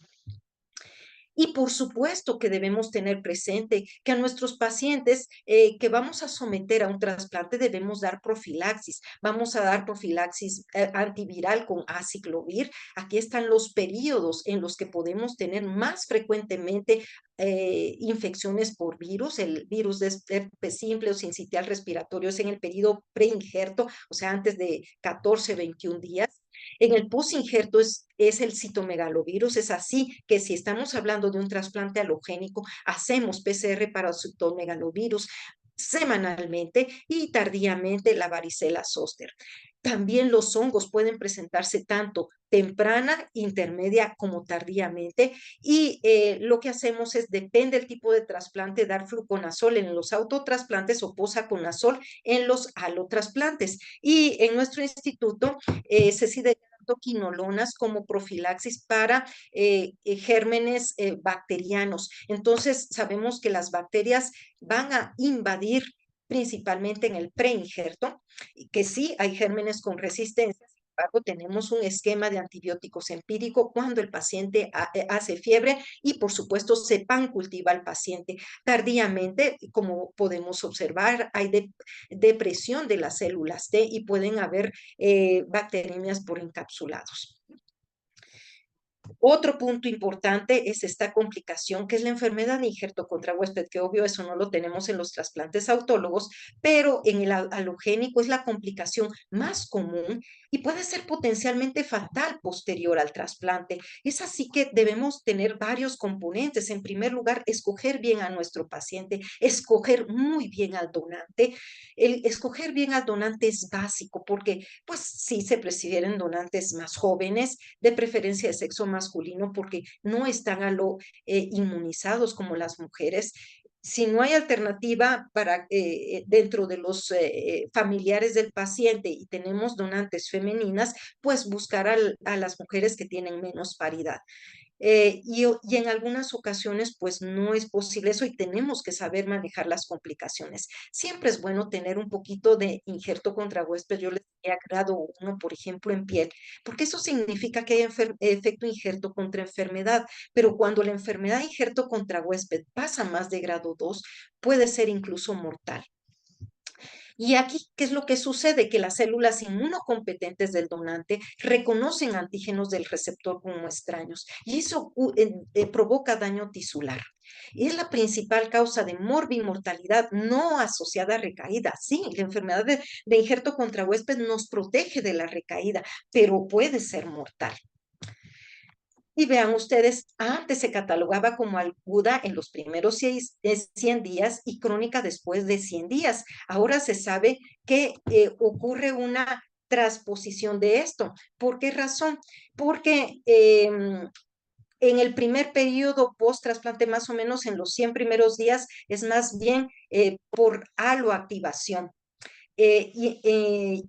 Y por supuesto que debemos tener presente que a nuestros pacientes que vamos a someter a un trasplante debemos dar profilaxis. Vamos a dar profilaxis antiviral con aciclovir. Aquí están los periodos en los que podemos tener más frecuentemente infecciones por virus. El virus de herpes simple o sincitial respiratorio es en el periodo preinjerto, o sea, antes de 14, 21 días. En el post-injerto es el citomegalovirus. Es así que si estamos hablando de un trasplante halogénico, hacemos PCR para citomegalovirus semanalmente y tardíamente la varicela zoster. También los hongos pueden presentarse tanto temprana, intermedia como tardíamente y lo que hacemos es, depende del tipo de trasplante, dar fluconazol en los autotrasplantes o posaconazol en los alotrasplantes. Y en nuestro instituto se sigue dando quinolonas como profilaxis para gérmenes bacterianos. Entonces, sabemos que las bacterias van a invadir principalmente en el preinjerto, que sí hay gérmenes con resistencia, embargo, tenemos un esquema de antibióticos empírico cuando el paciente hace fiebre y, por supuesto, Cepam cultiva al paciente. Tardíamente, como podemos observar, hay depresión de las células T y pueden haber bacteremias por encapsulados. Otro punto importante es esta complicación, que es la enfermedad de injerto contra huésped, que obvio eso no lo tenemos en los trasplantes autólogos, pero en el alogénico es la complicación más común y puede ser potencialmente fatal posterior al trasplante. Es así que debemos tener varios componentes. En primer lugar, escoger bien a nuestro paciente, escoger muy bien al donante. El escoger bien al donante es básico porque, pues, sí se prefieren donantes más jóvenes, de preferencia de sexo masculino, porque no están inmunizados como las mujeres. Si no hay alternativa para dentro de los familiares del paciente y tenemos donantes femeninas, pues buscar a las mujeres que tienen menos paridad. Y en algunas ocasiones, pues no es posible eso y tenemos que saber manejar las complicaciones. Siempre es bueno tener un poquito de injerto contra huésped. Yo les diría grado 1, por ejemplo, en piel, porque eso significa que hay efecto injerto contra enfermedad, pero cuando la enfermedad injerto contra huésped pasa más de grado 2, puede ser incluso mortal. Y aquí, ¿qué es lo que sucede? Que las células inmunocompetentes del donante reconocen antígenos del receptor como extraños y eso provoca daño tisular. Es la principal causa de morbimortalidad no asociada a recaída. Sí, la enfermedad de injerto contra huésped nos protege de la recaída, pero puede ser mortal. Y vean ustedes, antes se catalogaba como aguda en los primeros 100 días y crónica después de 100 días. Ahora se sabe que ocurre una transposición de esto. ¿Por qué razón? Porque en el primer periodo post-trasplante, más o menos en los 100 primeros días, es más bien por aloactivación. Eh, y, eh,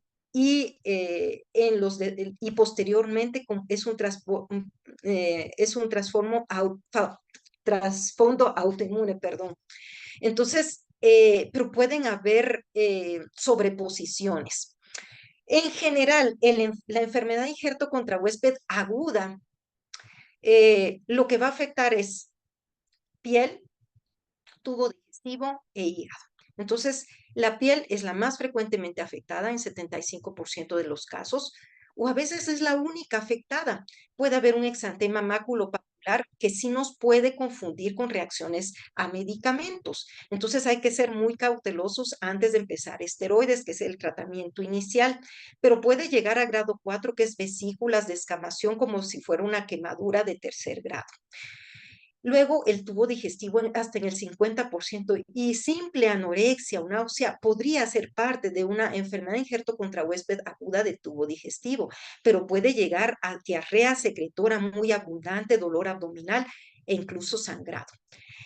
y posteriormente es un trasfondo autoinmune, perdón. Entonces, pero pueden haber sobreposiciones. En general, la enfermedad de injerto contra huésped aguda, lo que va a afectar es piel, tubo digestivo e hígado. Entonces, la piel es la más frecuentemente afectada en 75% de los casos, o a veces es la única afectada. Puede haber un exantema maculopapular que sí nos puede confundir con reacciones a medicamentos. Entonces, hay que ser muy cautelosos antes de empezar esteroides, que es el tratamiento inicial, pero puede llegar a grado 4, que es vesículas de escamación, como si fuera una quemadura de tercer grado. Luego, el tubo digestivo hasta en el 50% y simple anorexia o náusea podría ser parte de una enfermedad de injerto contra huésped aguda del tubo digestivo, pero puede llegar a diarrea secretora muy abundante, dolor abdominal e incluso sangrado.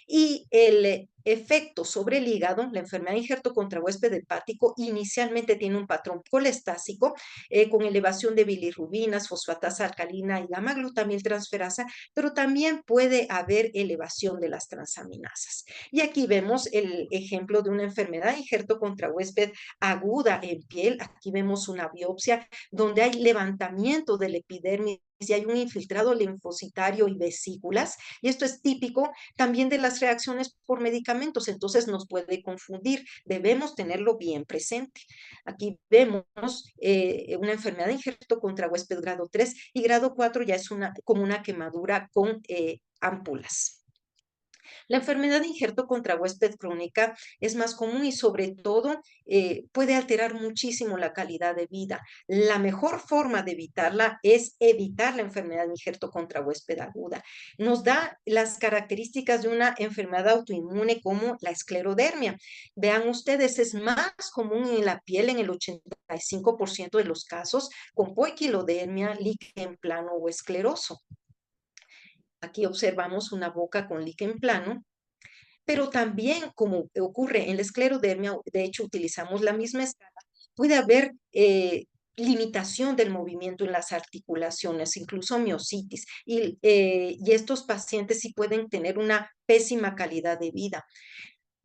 Y el efecto sobre el hígado, la enfermedad de injerto contra huésped hepático, inicialmente tiene un patrón colestásico con elevación de bilirrubinas, fosfatasa alcalina y gamma-glutamiltransferasa, pero también puede haber elevación de las transaminasas. Y aquí vemos el ejemplo de una enfermedad de injerto contra huésped aguda en piel. Aquí vemos una biopsia donde hay levantamiento del epidermis y hay un infiltrado linfocitario y vesículas, y esto es típico también de las reacciones por medicamentos, entonces nos puede confundir, debemos tenerlo bien presente. Aquí vemos una enfermedad de injerto contra huésped grado 3 y grado 4 ya es como una quemadura con ámpulas. La enfermedad de injerto contra huésped crónica es más común y sobre todo puede alterar muchísimo la calidad de vida. La mejor forma de evitarla es evitar la enfermedad de injerto contra huésped aguda. Nos da las características de una enfermedad autoinmune como la esclerodermia. Vean ustedes, es más común en la piel en el 85% de los casos con poiquilodermia, líquen plano o escleroso. Aquí observamos una boca con líquen plano, pero también, como ocurre en la esclerodermia, de hecho utilizamos la misma escala, puede haber limitación del movimiento en las articulaciones, incluso miositis, y estos pacientes sí pueden tener una pésima calidad de vida.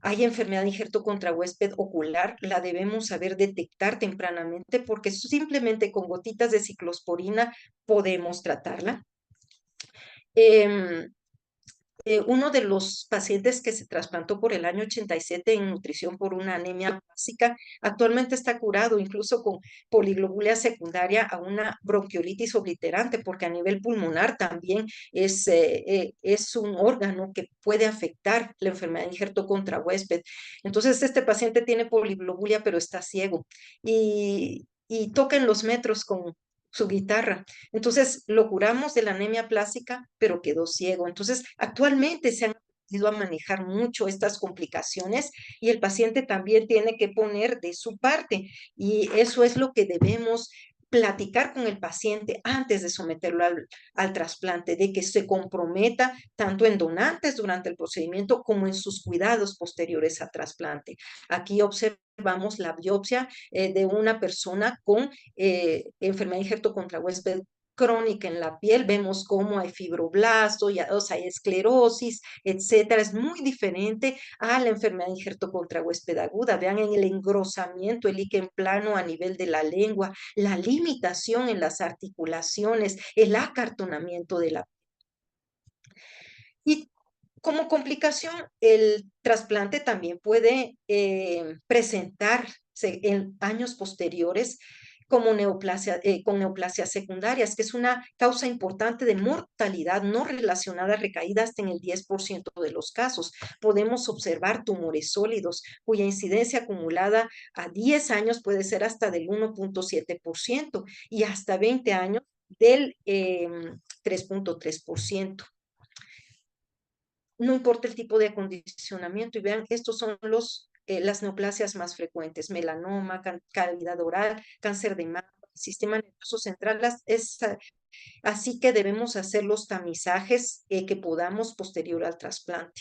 Hay enfermedad de injerto contrahuésped ocular, la debemos saber detectar tempranamente porque simplemente con gotitas de ciclosporina podemos tratarla. Em, Uno de los pacientes que se trasplantó por el año 87 en nutrición por una anemia básica, actualmente está curado incluso con poliglobulia secundaria a una bronquiolitis obliterante, porque a nivel pulmonar también es un órgano que puede afectar la enfermedad de injerto contra huésped. Entonces, este paciente tiene poliglobulia, pero está ciego y toca en los metros con su guitarra. Entonces lo curamos de la anemia plástica, pero quedó ciego. Entonces actualmente se han aprendido a manejar mucho estas complicaciones y el paciente también tiene que poner de su parte y eso es lo que debemos platicar con el paciente antes de someterlo al trasplante, de que se comprometa tanto en donantes durante el procedimiento como en sus cuidados posteriores a trasplante. Aquí observamos la biopsia de una persona con enfermedad de injerto contra huésped crónica en la piel, vemos cómo hay fibroblasto, o sea, hay esclerosis, etcétera. Es muy diferente a la enfermedad de injerto contra huésped aguda. Vean en el engrosamiento, el líquen plano a nivel de la lengua, la limitación en las articulaciones, el acartonamiento de la y como complicación, el trasplante también puede presentarse en años posteriores como neoplasia, con neoplasias secundarias, que es una causa importante de mortalidad no relacionada a recaídas en el 10% de los casos. Podemos observar tumores sólidos cuya incidencia acumulada a 10 años puede ser hasta del 1.7% y hasta 20 años del 3.3%. No importa el tipo de acondicionamiento, y vean, estos son las neoplasias más frecuentes: melanoma, cavidad oral, cáncer de mama, sistema nervioso central. Así que debemos hacer los tamizajes que podamos posterior al trasplante.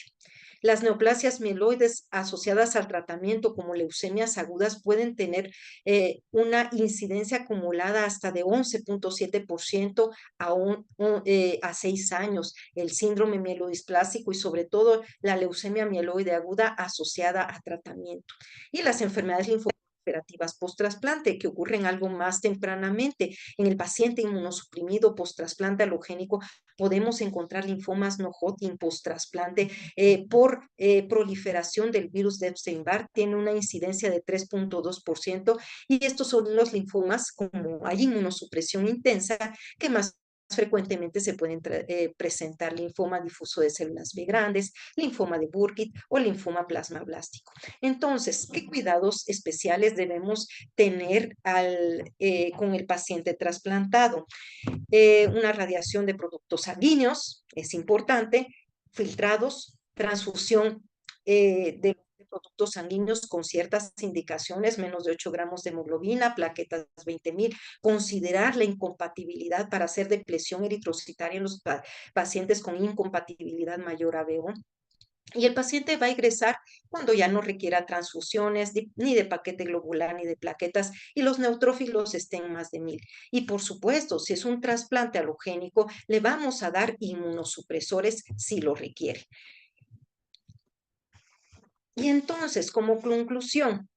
Las neoplasias mieloides asociadas al tratamiento como leucemias agudas pueden tener una incidencia acumulada hasta de 11.7% a 6 años. El síndrome mielodisplásico y sobre todo la leucemia mieloide aguda asociada a tratamiento. Y las enfermedades linfoproliferativas post-trasplante, que ocurren algo más tempranamente. En el paciente inmunosuprimido post-trasplante alogénico podemos encontrar linfomas no Hodgkin post-trasplante por proliferación del virus de Epstein-Barr, tiene una incidencia de 3.2%, y estos son los linfomas, como hay inmunosupresión intensa, que más frecuentemente se pueden presentar linfoma difuso de células B grandes, linfoma de Burkitt o linfoma plasmablástico. Entonces, ¿qué cuidados especiales debemos tener con el paciente trasplantado? Una radiación de productos sanguíneos, es importante, filtrados, transfusión de productos sanguíneos con ciertas indicaciones, menos de 8 gramos de hemoglobina, plaquetas 20.000, considerar la incompatibilidad para hacer depresión eritrocitaria en los pacientes con incompatibilidad mayor a B1. Y el paciente va a ingresar cuando ya no requiera transfusiones ni de paquete globular ni de plaquetas y los neutrófilos estén más de 1.000. Y por supuesto, si es un trasplante alogénico, le vamos a dar inmunosupresores si lo requiere. Y entonces, como conclusión,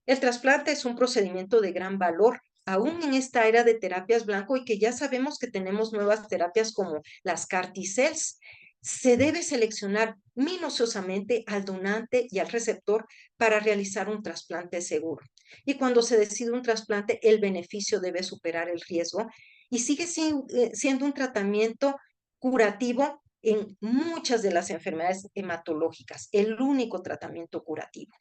el trasplante es un procedimiento de gran valor, aún en esta era de terapias blanco y que ya sabemos que tenemos nuevas terapias como las CAR-T-cells. Se debe seleccionar minuciosamente al donante y al receptor para realizar un trasplante seguro. Y cuando se decide un trasplante, el beneficio debe superar el riesgo y sigue siendo un tratamiento curativo en muchas de las enfermedades hematológicas, el único tratamiento curativo.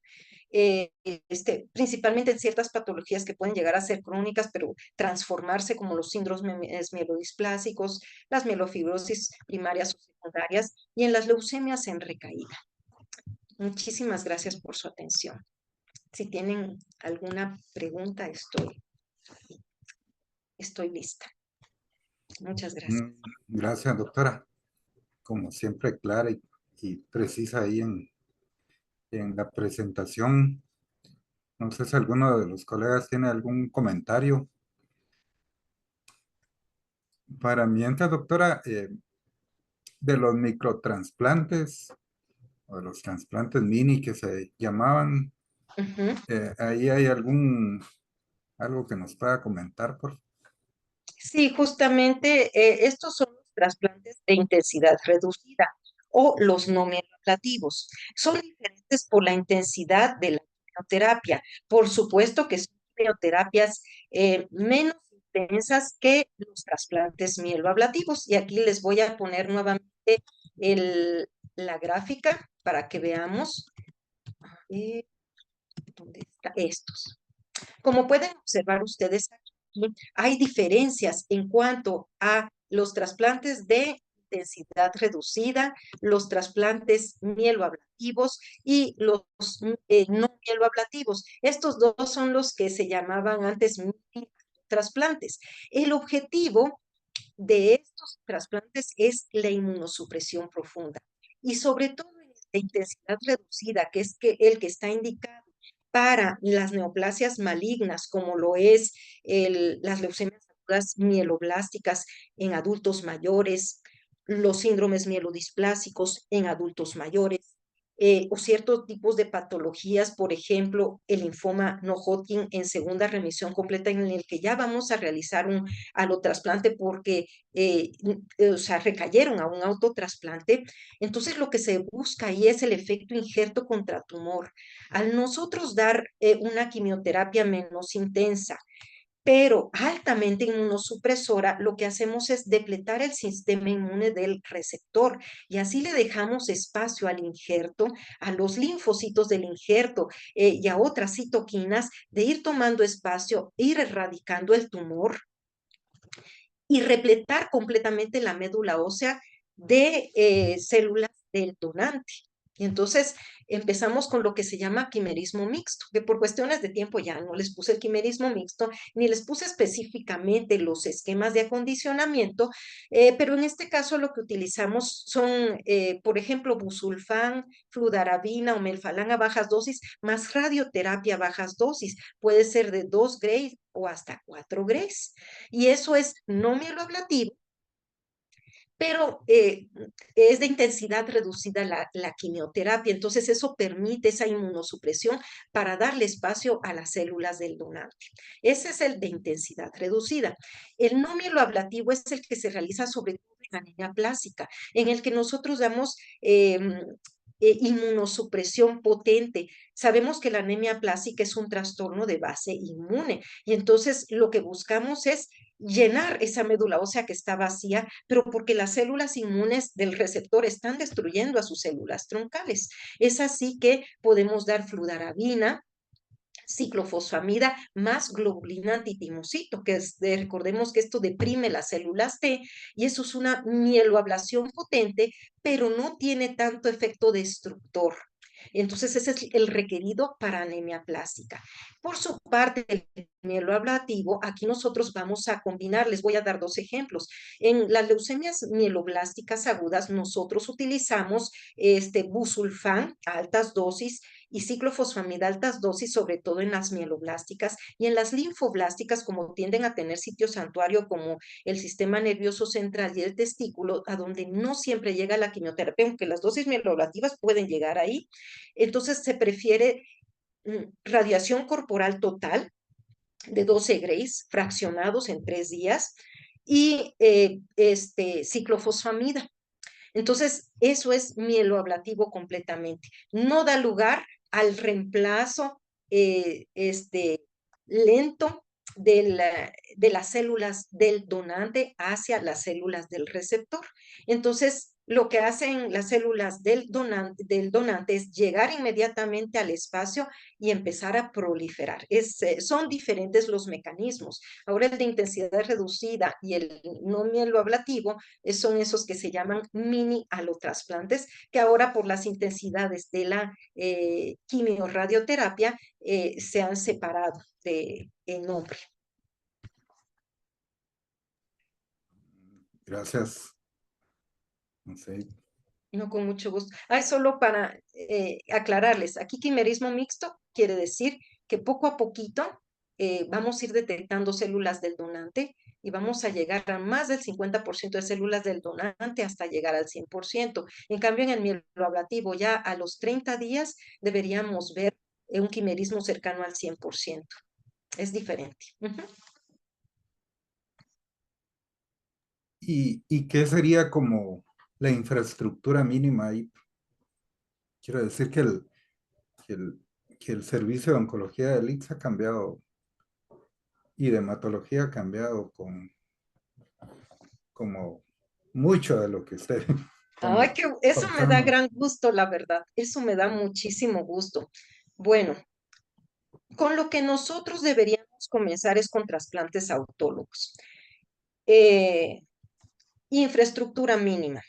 Principalmente en ciertas patologías que pueden llegar a ser crónicas, pero transformarse como los síndromes mielodisplásicos, las mielofibrosis primarias o secundarias y en las leucemias en recaída. Muchísimas gracias por su atención. Si tienen alguna pregunta, estoy lista. Muchas gracias. Gracias, doctora. Como siempre, clara y precisa ahí en la presentación. No sé si alguno de los colegas tiene algún comentario. Para mí, doctora, de los microtrasplantes, o de los trasplantes mini que se llamaban. Ujú. Ahí hay algo que nos pueda comentar, por favor. Sí, justamente estos son los trasplantes de intensidad reducida o los no mieloablativos. Son diferentes por la intensidad de la quimioterapia. Por supuesto que son quimioterapias menos intensas que los trasplantes mieloablativos. Y aquí les voy a poner nuevamente el- la gráfica para que veamos. eh, ¿Dónde está? Estos. Como pueden observar ustedes aquí, hay diferencias en cuanto a los trasplantes de intensidad reducida, los trasplantes mieloablativos y los no mieloablativos. Estos dos son los que se llamaban antes trasplantes. El objetivo de estos trasplantes es la inmunosupresión profunda y sobre todo en la intensidad reducida, que es el que está indicado para las neoplasias malignas, como lo es las leucemias agudas mieloblásticas en adultos mayores, los síndromes mielodisplásicos en adultos mayores, o ciertos tipos de patologías, por ejemplo, el linfoma no Hodgkin en segunda remisión completa, en el que ya vamos a realizar un alotrasplante porque, o sea, recayeron a un autotrasplante. Entonces, lo que se busca ahí es el efecto injerto contra tumor. Al nosotros dar una quimioterapia menos intensa, pero altamente inmunosupresora, lo que hacemos es depletar el sistema inmune del receptor y así le dejamos espacio al injerto, a los linfocitos del injerto y a otras citoquinas de ir tomando espacio, ir erradicando el tumor y repletar completamente la médula ósea de células del donante. Y entonces empezamos con lo que se llama quimerismo mixto, que por cuestiones de tiempo ya no les puse el quimerismo mixto, ni les puse específicamente los esquemas de acondicionamiento, pero en este caso lo que utilizamos son, por ejemplo, busulfán, fludarabina o melfalán a bajas dosis, más radioterapia a bajas dosis. Puede ser de 2 Gray o hasta 4 Grays. Y eso es no mieloablativo, pero es de intensidad reducida la quimioterapia. Entonces, eso permite esa inmunosupresión para darle espacio a las células del donante. Ese es el de intensidad reducida. El no mieloablativo es el que se realiza sobre todo en anemia plástica, en el que nosotros damos inmunosupresión potente. Sabemos que la anemia plástica es un trastorno de base inmune y entonces lo que buscamos es llenar esa médula ósea que está vacía, pero porque las células inmunes del receptor están destruyendo a sus células troncales. Es así que podemos dar fludarabina, ciclofosfamida más globulina antitimocito, que recordemos que esto deprime las células T y eso es una mieloablación potente, pero no tiene tanto efecto destructor. Entonces, ese es el requerido para anemia plástica. Por su parte, el mieloablativo, aquí nosotros vamos a combinar, les voy a dar dos ejemplos. En las leucemias mieloblásticas agudas, nosotros utilizamos busulfán a altas dosis y ciclofosfamida a altas dosis, sobre todo en las mieloblásticas y en las linfoblásticas, como tienden a tener sitio santuario como el sistema nervioso central y el testículo, a donde no siempre llega la quimioterapia, aunque las dosis mieloablativas pueden llegar ahí. Entonces se prefiere radiación corporal total de 12 Grays fraccionados en 3 días y ciclofosfamida. Entonces, eso es mieloablativo completamente. No da lugar al reemplazo lento de las células del donante hacia las células del receptor. Entonces, lo que hacen las células del donante es llegar inmediatamente al espacio y empezar a proliferar. Son diferentes los mecanismos. Ahora el de intensidad reducida y el no mieloablativo son esos que se llaman mini alotrasplantes, que ahora por las intensidades de la quimioradioterapia se han separado de nombre. Gracias. No sé. No, con mucho gusto. Solo para aclararles, aquí quimerismo mixto quiere decir que poco a poquito vamos a ir detectando células del donante y vamos a llegar a más del 50% de células del donante hasta llegar al 100%. En cambio, en el mieloablativo, ya a los 30 días deberíamos ver un quimerismo cercano al 100%. Es diferente. ¿Y qué sería como la infraestructura mínima ahí? Quiero decir que el, que el servicio de oncología del ICS ha cambiado y de hematología ha cambiado como mucho de lo que usted, Ay, como que eso me da contamos. gran gusto, la verdad. Eso me da muchísimo gusto. Bueno, con lo que nosotros deberíamos comenzar es con trasplantes autólogos. Eh, Infraestructura mínima.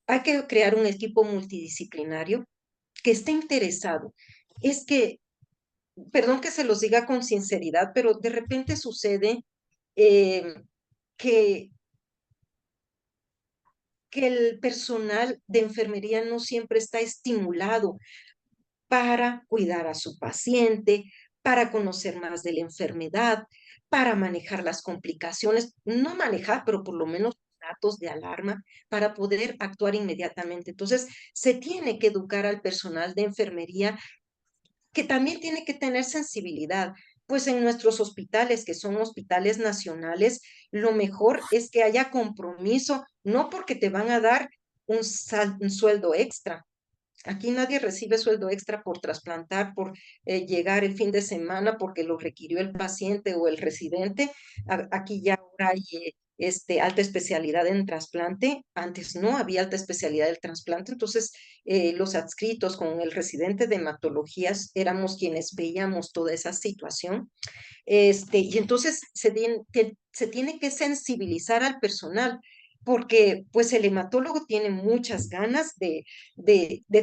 Hay que crear un equipo multidisciplinario que esté interesado. Es que, perdón que se los diga con sinceridad, pero de repente sucede eh, que, que el personal de enfermería no siempre está estimulado para cuidar a su paciente, para conocer más de la enfermedad, para manejar las complicaciones, no manejar, pero por lo menos datos de alarma para poder actuar inmediatamente. Entonces, se tiene que educar al personal de enfermería que también tiene que tener sensibilidad. Pues en nuestros hospitales, que son hospitales nacionales, lo mejor es que haya compromiso, no porque te van a dar un sueldo extra. Aquí nadie recibe sueldo extra por trasplantar, por llegar el fin de semana porque lo requirió el paciente o el residente. Aquí ya ahora hay alta especialidad en trasplante. Antes no había alta especialidad del trasplante, entonces los adscritos con el residente de hematologías éramos quienes veíamos toda esa situación. Y entonces se tiene que sensibilizar al personal, porque pues el hematólogo tiene muchas ganas de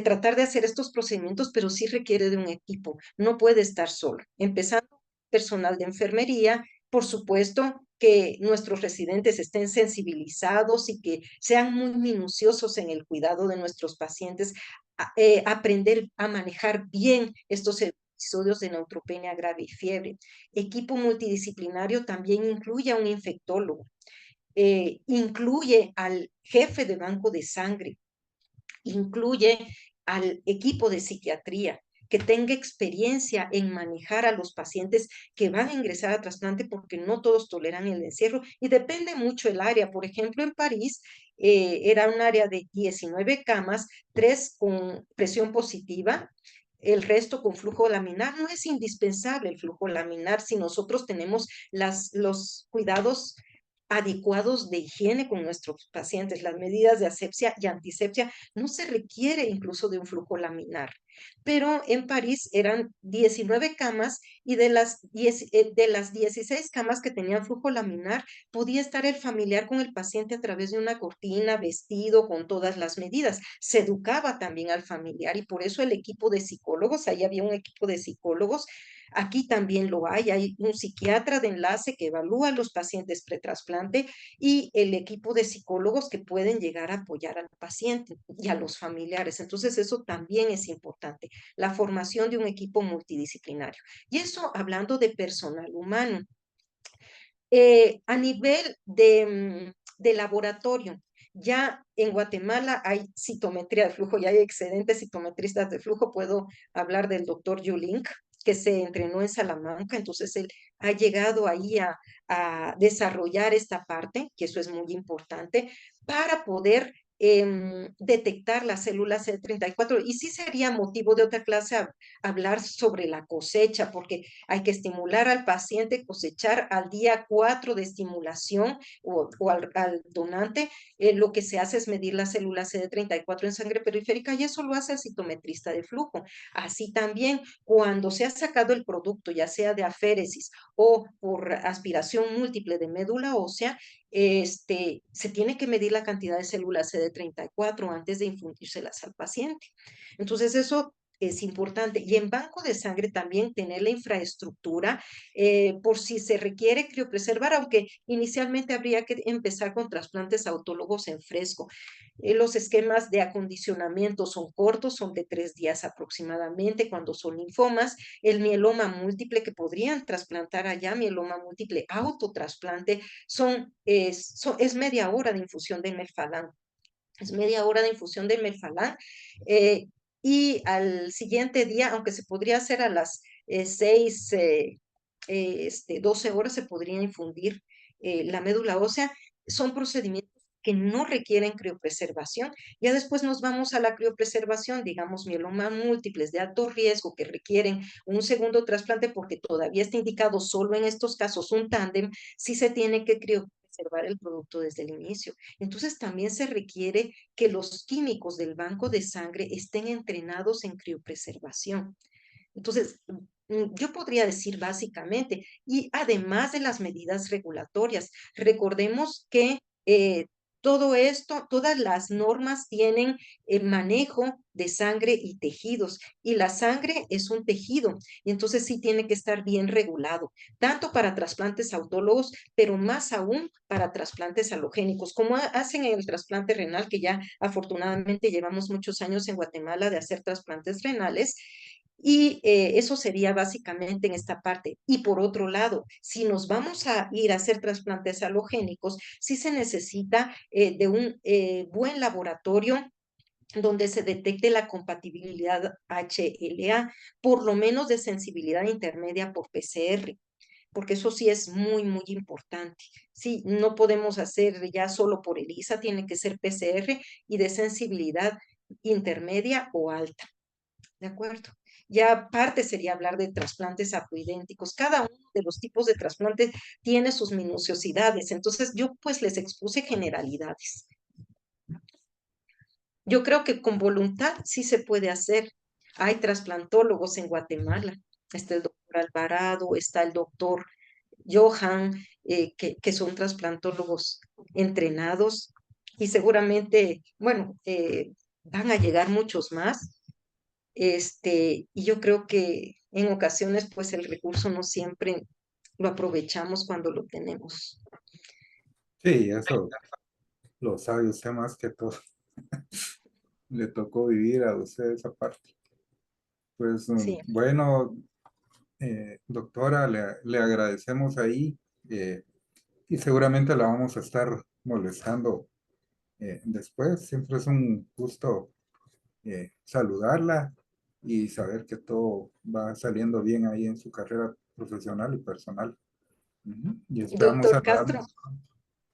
tratar de hacer estos procedimientos, pero sí requiere de un equipo, no puede estar solo. Empezando personal de enfermería, por supuesto que nuestros residentes estén sensibilizados y que sean muy minuciosos en el cuidado de nuestros pacientes, aprender a manejar bien estos episodios de neutropenia grave y fiebre. Equipo multidisciplinario también incluye a un infectólogo, incluye al jefe de banco de sangre, incluye al equipo de psiquiatría que tenga experiencia en manejar a los pacientes que van a ingresar a trasplante porque no todos toleran el encierro y depende mucho el área. Por ejemplo, en París era un área de 19 camas, 3 con presión positiva, el resto con flujo laminar. No es indispensable el flujo laminar si nosotros tenemos los cuidados adecuados de higiene con nuestros pacientes, las medidas de asepsia y antisepsia, no se requiere incluso de un flujo laminar. Pero en París eran 19 camas y de las 16 camas que tenían flujo laminar, podía estar el familiar con el paciente a través de una cortina, vestido, con todas las medidas. Se educaba también al familiar y por eso el equipo de psicólogos, ahí había un equipo de psicólogos. Aquí también lo hay un psiquiatra de enlace que evalúa a los pacientes pretrasplante y el equipo de psicólogos que pueden llegar a apoyar al paciente y a los familiares. Entonces, eso también es importante, la formación de un equipo multidisciplinario. Y eso hablando de personal humano. A nivel de laboratorio, ya en Guatemala hay citometría de flujo, ya hay excelentes citometristas de flujo. Puedo hablar del doctor Yulink, que se entrenó en Salamanca, entonces él ha llegado ahí a desarrollar esta parte, que eso es muy importante, para poder detectar las células CD34. Y sí sería motivo de otra clase hablar sobre la cosecha, porque hay que estimular al paciente, cosechar al día 4 de estimulación o al donante. Lo que se hace es medir las células CD34 en sangre periférica y eso lo hace el citometrista de flujo. Así también, cuando se ha sacado el producto, ya sea de aféresis o por aspiración múltiple de médula ósea, se tiene que medir la cantidad de células CD34 antes de infundírselas al paciente. Entonces, eso es importante. Y en banco de sangre también tener la infraestructura por si se requiere criopreservar, aunque inicialmente habría que empezar con trasplantes autólogos en fresco. Los esquemas de acondicionamiento son cortos, son de 3 días aproximadamente cuando son linfomas. El mieloma múltiple que podrían trasplantar allá, mieloma múltiple autotrasplante, es media hora de infusión de melfalán. Es media hora de infusión de melfalán. eh, y al siguiente día, aunque se podría hacer a las 6, 12 horas, se podría infundir la médula ósea. Son procedimientos que no requieren criopreservación. Ya después nos vamos a la criopreservación, digamos, mieloma múltiples de alto riesgo que requieren un segundo trasplante porque todavía está indicado solo en estos casos un tándem, si se tiene que criopreservar el producto desde el inicio. Entonces también se requiere que los químicos del banco de sangre estén entrenados en criopreservación. Entonces, yo podría decir básicamente, y además de las medidas regulatorias, recordemos que todo esto, todas las normas tienen el manejo de sangre y tejidos, y la sangre es un tejido, y entonces sí tiene que estar bien regulado, tanto para trasplantes autólogos, pero más aún para trasplantes halogénicos, como hacen en el trasplante renal, que ya afortunadamente llevamos muchos años en Guatemala de hacer trasplantes renales. Y eso sería básicamente en esta parte. Y por otro lado, si nos vamos a ir a hacer trasplantes halogénicos, sí se necesita de un buen laboratorio donde se detecte la compatibilidad HLA, por lo menos de sensibilidad intermedia por PCR, porque eso sí es muy, muy importante. Sí, no podemos hacer ya solo por ELISA, tiene que ser PCR y de sensibilidad intermedia o alta. ¿De acuerdo? Ya aparte sería hablar de trasplantes haploidénticos. Cada uno de los tipos de trasplantes tiene sus minuciosidades. Entonces, yo pues les expuse generalidades. Yo creo que con voluntad sí se puede hacer. Hay trasplantólogos en Guatemala. Está el doctor Alvarado, está el doctor Johan, que son trasplantólogos entrenados y seguramente, bueno, van a llegar muchos más. Y yo creo que en ocasiones, pues el recurso no siempre lo aprovechamos cuando lo tenemos. Sí, eso lo sabe usted más que todo. Le tocó vivir a usted esa parte. Pues Sí, bueno, doctora, le agradecemos ahí y seguramente la vamos a estar molestando después. Siempre es un gusto saludarla y saber que todo va saliendo bien ahí en su carrera profesional y personal. Ujú. Y esperamos doctor Castro, saludarnos.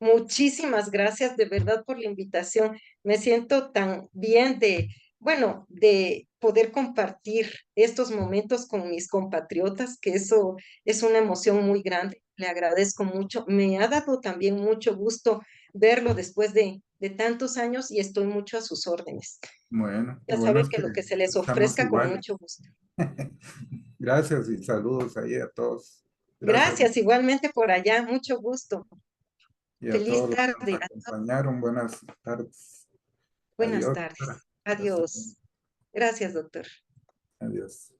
muchísimas gracias de verdad por la invitación. Me siento tan bien de, bueno, de poder compartir estos momentos con mis compatriotas, que eso es una emoción muy grande. Le agradezco mucho. Me ha dado también mucho gusto verlo después de tantos años y estoy mucho a sus órdenes. Bueno, lo Ya bueno saben es que que lo que se les estamos ofrezca con iguales. mucho gusto. Gracias y saludos ahí a todos. Gracias Gracias, igualmente por allá, mucho gusto. y a Feliz todos los que nos tarde. acompañaron. Buenas tardes. Buenas Adiós. tardes. Hasta luego. Adiós. Gracias, doctor. Adiós.